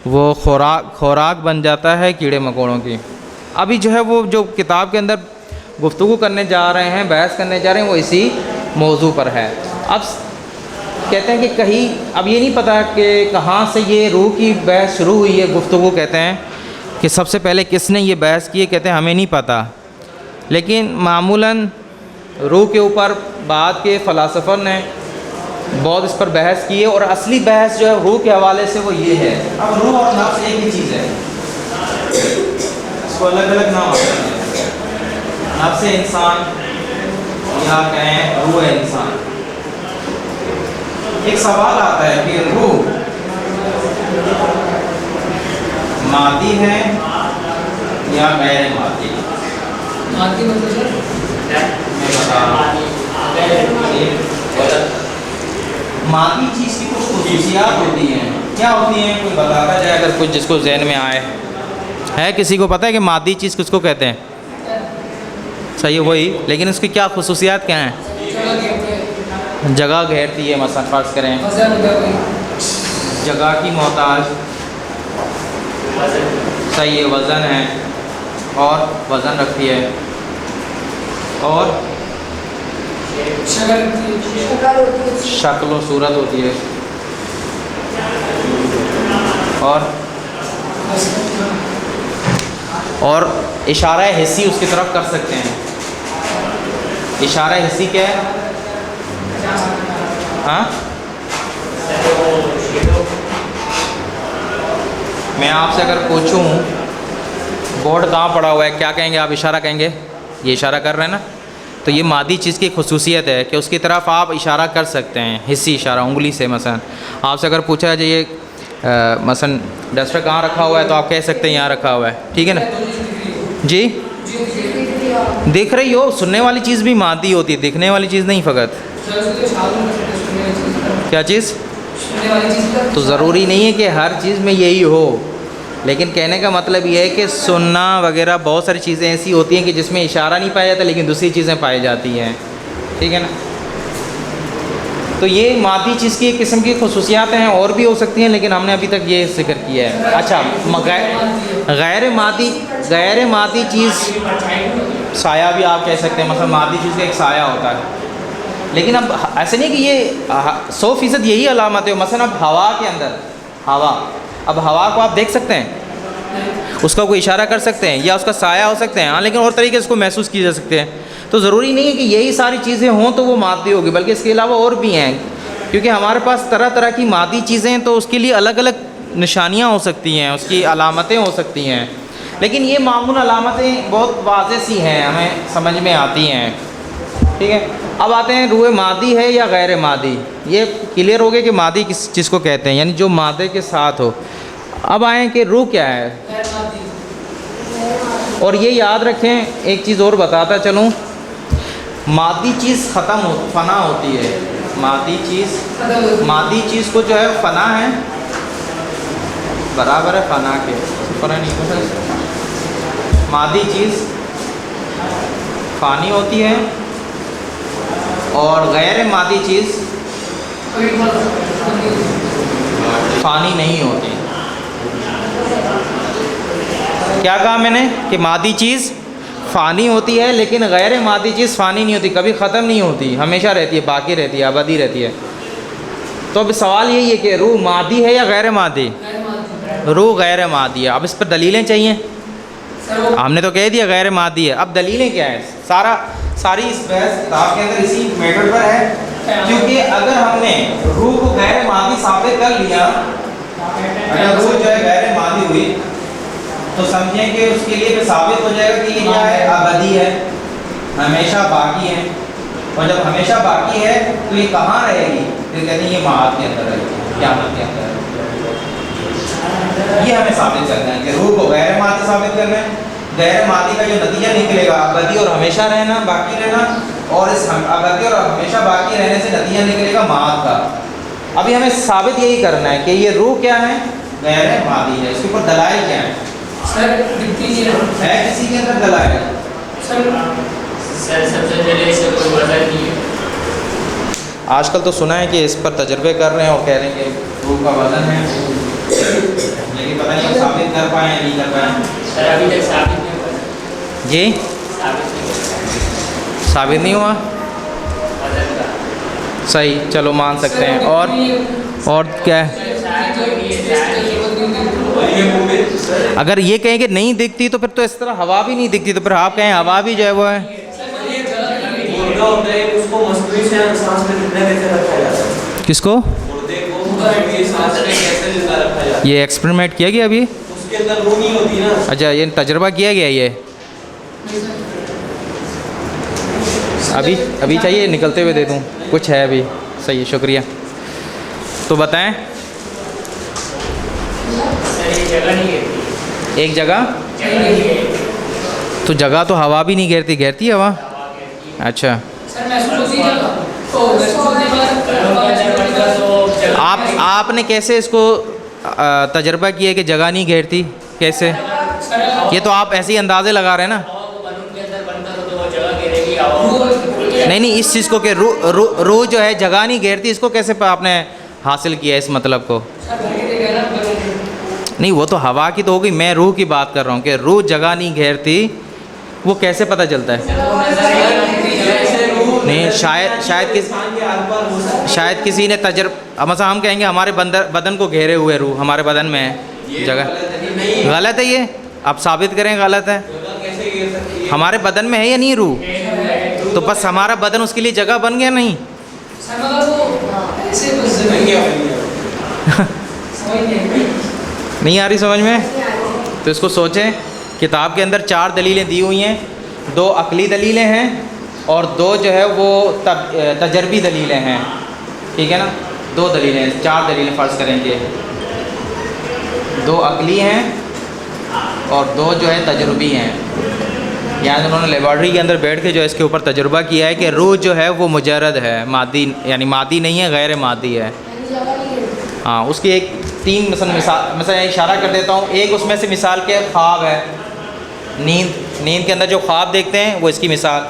وہ خوراک بن جاتا ہے کیڑے مکوڑوں کی۔ ابھی جو ہے وہ جو کتاب کے اندر گفتگو کرنے جا رہے ہیں، بحث کرنے جا رہے ہیں، وہ اسی موضوع پر ہے۔ اب کہتے ہیں کہ کہیں اب یہ نہیں پتہ کہ کہاں سے یہ روح کی بحث شروع ہوئی ہے، گفتگو کہتے ہیں کہ سب سے پہلے کس نے یہ بحث کی ہے، کہتے ہیں ہمیں نہیں پتہ، لیکن معمولاً روح کے اوپر بعد کے فلاسفر نے بہت اس پر بحث کی ہے، اور اصلی بحث جو ہے روح کے حوالے سے وہ یہ ہے. اب روح اور نفس ایک ہی چیز ہے، اس کو الگ الگ نام آتے ہیں. نفس انسان یا کہیں روح انسان. ایک سوال آتا ہے کہ روح مادی ہے یا غیر مادی؟ مادی مطلب میں بتا رہا ہوں. مادی چیز کی کچھ خصوصیات ہوتی ہیں. کیا ہوتی ہیں؟ کوئی بتاتا جائے اگر کچھ جس کو ذہن میں آئے. ہے کسی کو پتہ ہے کہ مادی چیز کس کو کہتے ہیں؟ صحیح وہی، لیکن اس کی کیا خصوصیات کیا ہیں؟ جگہ گھیرتی ہے، مثلا فرض کریں جگہ کی محتاج. صحیح ہے، وزن ہے اور وزن رکھتی ہے، اور شکل و صورت ہوتی ہے، اور اشارہ حسی اس کی طرف کر سکتے ہیں. اشارہ حسی کیا ہے؟ ہاں میں آپ سے اگر پوچھوں بورڈ کہاں پڑا ہوا ہے، کیا کہیں گے آپ؟ اشارہ کہیں گے. یہ اشارہ کر رہے ہیں نا، تو یہ مادی چیز کی خصوصیت ہے کہ اس کی طرف آپ اشارہ کر سکتے ہیں، حسی اشارہ انگلی سے. مثلا آپ سے اگر پوچھا جائے یہ مثلا ڈسٹر کہاں رکھا ہوا ہے، تو آپ کہہ سکتے ہیں یہاں رکھا ہوا ہے. ٹھیک ہے نا جی؟ دیکھ رہی ہو، سننے والی چیز بھی مادی ہوتی ہے، دیکھنے والی چیز نہیں فقط. کیا چیز؟ تو ضروری نہیں ہے کہ ہر چیز میں یہی ہو، لیکن کہنے کا مطلب یہ ہے کہ سننا وغیرہ بہت ساری چیزیں ایسی ہوتی ہیں کہ جس میں اشارہ نہیں پایا جاتا لیکن دوسری چیزیں پائی جاتی ہیں. ٹھیک ہے نا؟ تو یہ مادی چیز کی ایک قسم کی خصوصیات ہیں، اور بھی ہو سکتی ہیں لیکن ہم نے ابھی تک یہ ذکر کیا ہے. اچھا، غیر مادی چیز سایہ بھی آپ کہہ سکتے ہیں. مثلا مادی چیز کا ایک سایہ ہوتا ہے، لیکن اب ایسے نہیں کہ یہ 100% یہی علامت ہے. مثلا اب ہوا کے اندر اب ہوا کو آپ دیکھ سکتے ہیں، اس کا کوئی اشارہ کر سکتے ہیں یا اس کا سایہ ہو سکتے ہیں، ہاں، لیکن اور طریقے سے اس کو محسوس کی جا سکتے ہیں. تو ضروری نہیں ہے کہ یہی ساری چیزیں ہوں تو وہ مادی ہوگی، بلکہ اس کے علاوہ اور بھی ہیں، کیونکہ ہمارے پاس طرح طرح کی مادی چیزیں ہیں، تو اس کے لیے الگ الگ نشانیاں ہو سکتی ہیں، اس کی علامتیں ہو سکتی ہیں. لیکن یہ معمول علامتیں بہت واضح سی ہیں، ہمیں سمجھ میں آتی ہیں. ٹھیک ہے، اب آتے ہیں روح مادی ہے یا غیر مادی. یہ کلیئر ہو گیا کہ مادی کس چیز کو کہتے ہیں، یعنی جو مادے کے ساتھ ہو. اب آئیں کہ روح کیا ہے. اور یہ یاد رکھیں، ایک چیز اور بتاتا چلوں، مادی چیز فنا ہوتی ہے. مادی چیز کو جو ہے فنا ہے، برابر ہے فنا کے. مادی چیز فانی ہوتی ہے اور غیر مادی چیز فانی نہیں ہوتی. کیا کہا میں نے کہ مادی چیز فانی ہوتی ہے لیکن غیر مادی چیز فانی نہیں ہوتی، کبھی ختم نہیں ہوتی، ہمیشہ رہتی ہے، باقی رہتی ہے، ابدی رہتی ہے. تو اب سوال یہی ہے کہ روح مادی ہے یا غیر مادی؟ روح غیر مادی ہے. اب اس پر دلیلیں چاہیے. ہم نے تو کہہ دیا غیر مادی ہے، اب دلیلیں کیا ہیں؟ ساری اس بحث کتاب کے اندر اسی میٹر پر ہے، کیونکہ اگر ہم نے روح کو غیر مادی ثابت کر لیا، اگر روح جو ہے غیر مادی ہوئی، تو سمجھیں کہ اس کے لیے بھی ثابت ہو جائے گا کہ یہ کیا ہے؟ ابدی ہے، ہمیشہ باقی ہے. اور جب ہمیشہ باقی ہے تو یہ کہاں رہے گی؟ پھر کہتے ہیں یہ معاد کے اندر رہے گی، قیامت کے اندر. یہ ہمیں ثابت کرنا ہے کہ روح کو غیر مادی ثابت کرنا ہے. غیر مادی کا جو نتیجہ نکلے گا ابدی اور ہمیشہ رہنا، باقی رہنا، اور اس ابدی اور ہمیشہ باقی رہنے سے نتیجہ نکلے گا معاد کا. ابھی ہمیں ثابت یہی کرنا ہے کہ یہ روح کیا ہے؟ غیر مادی ہے. اس کے اوپر دلائل کیا ہیں؟ سر ہے کسی کے اندر دلائل؟ سر سب سے پہلے اس سے کوئی وجہ نہیں ہے. آج کل تو سنا ہے کہ اس پر تجربے کر رہے ہیں اور کہہ رہے ہیں کہ روح کا وزن ہے، لیکن پتہ نہیں ثابت کر پائیں یا نہیں کر پائیں. سر ابھی تک ثابت نہیں ہوا. جی ثابت نہیں ہوا. ثابت نہیں ہوا. صحیح، چلو مان سکتے ہیں. اور کیا ہے؟ اگر یہ کہیں کہ نہیں دکھتی تو پھر تو اس طرح ہوا بھی نہیں دکھتی، تو پھر آپ کہیں ہوا بھی جو ہے وہ ہے. کس کو؟ یہ ایکسپریمنٹ کیا گیا ابھی؟ اچھا، یہ تجربہ کیا گیا یہ ابھی چاہیے نکلتے ہوئے دے دوں؟ کچھ ہے ابھی؟ صحیح، شکریہ. تو بتائیں. ایک جگہ تو جگہ تو ہوا بھی نہیں گھیرتی، گھیرتی ہے ہوا؟ اچھا، آپ نے کیسے اس کو تجربہ کیا کہ جگہ نہیں گھیرتی؟ کیسے؟ یہ تو آپ ایسے ہی اندازے لگا رہے ہیں نا. نہیں اس چیز کو کہ روح جو ہے جگہ نہیں گھیرتی، اس کو کیسے آپ نے حاصل کیا اس مطلب کو؟ نہیں، وہ تو ہوا کی تو ہوگی، میں روح کی بات کر رہا ہوں کہ روح جگہ نہیں گھیرتی، وہ کیسے پتہ چلتا ہے؟ نہیں، شاید کسی نے مثلا ہم کہیں گے ہمارے بدن کو گھیرے ہوئے روح ہمارے بدن میں ہے جگہ. غلط ہے یہ، آپ ثابت کریں غلط ہے. ہمارے بدن میں ہے یا نہیں روح؟ تو بس ہمارا بدن اس کے لیے جگہ بن گیا نہیں؟ نہیں آ رہی سمجھ میں؟ تو اس کو سوچیں. کتاب کے اندر 4 دلیلیں دی ہوئی ہیں، 2 عقلی دلیلیں ہیں اور 2 جو ہے وہ تجربی دلیلیں ہیں. ٹھیک ہے نا؟ 2 دلیلیں، 4 دلیلیں فرض کریں گے. 2 عقلی ہیں اور 2 جو ہے تجربی ہیں. یعنی انہوں نے لیبارٹری کے اندر بیٹھ کے جو ہے اس کے اوپر تجربہ کیا ہے کہ روح جو ہے وہ مجرد ہے، مادی یعنی مادی نہیں ہے، غیر مادی ہے. ہاں، اس کی ایک 3 مثلا اشارہ کر دیتا ہوں. ایک اس میں سے مثال کے خواب ہے، نیند کے اندر جو خواب دیکھتے ہیں وہ اس کی مثال.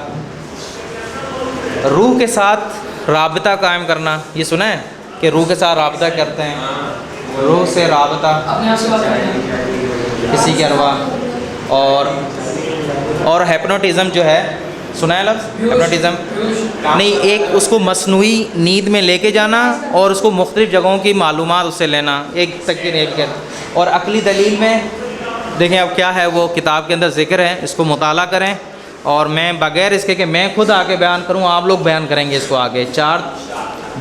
روح کے ساتھ رابطہ قائم کرنا، یہ سنا ہے کہ روح کے ساتھ رابطہ کرتے ہیں، روح سے رابطہ کسی کے ارواح. اور ہیپنوٹزم جو ہے، سنا ہے لفظ ہیپنوٹزم؟ نہیں، ایک اس کو مصنوعی نیند میں لے کے جانا اور اس کو مختلف جگہوں کی معلومات اس سے لینا، ایک تک ایک. اور عقلی دلیل میں دیکھیں اب کیا ہے، وہ کتاب کے اندر ذکر ہے، اس کو مطالعہ کریں. اور میں بغیر اس کے کہ میں خود آگے بیان کروں، آپ لوگ بیان کریں گے اس کو آگے.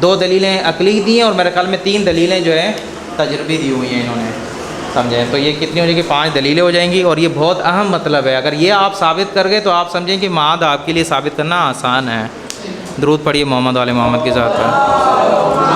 2 دلیلیں عقلی دی ہیں اور میرے خیال میں 3 دلیلیں جو ہیں تجربی دی ہوئی ہیں انہوں نے. سمجھیں تو یہ کتنی ہو جائے گی؟ 5 دلیلیں ہو جائیں گی. اور یہ بہت اہم مطلب ہے، اگر یہ آپ ثابت کر گئے تو آپ سمجھیں کہ معاد آپ کے لیے ثابت کرنا آسان ہے. درود پڑھیے محمد وعلی محمد کی ذات پر.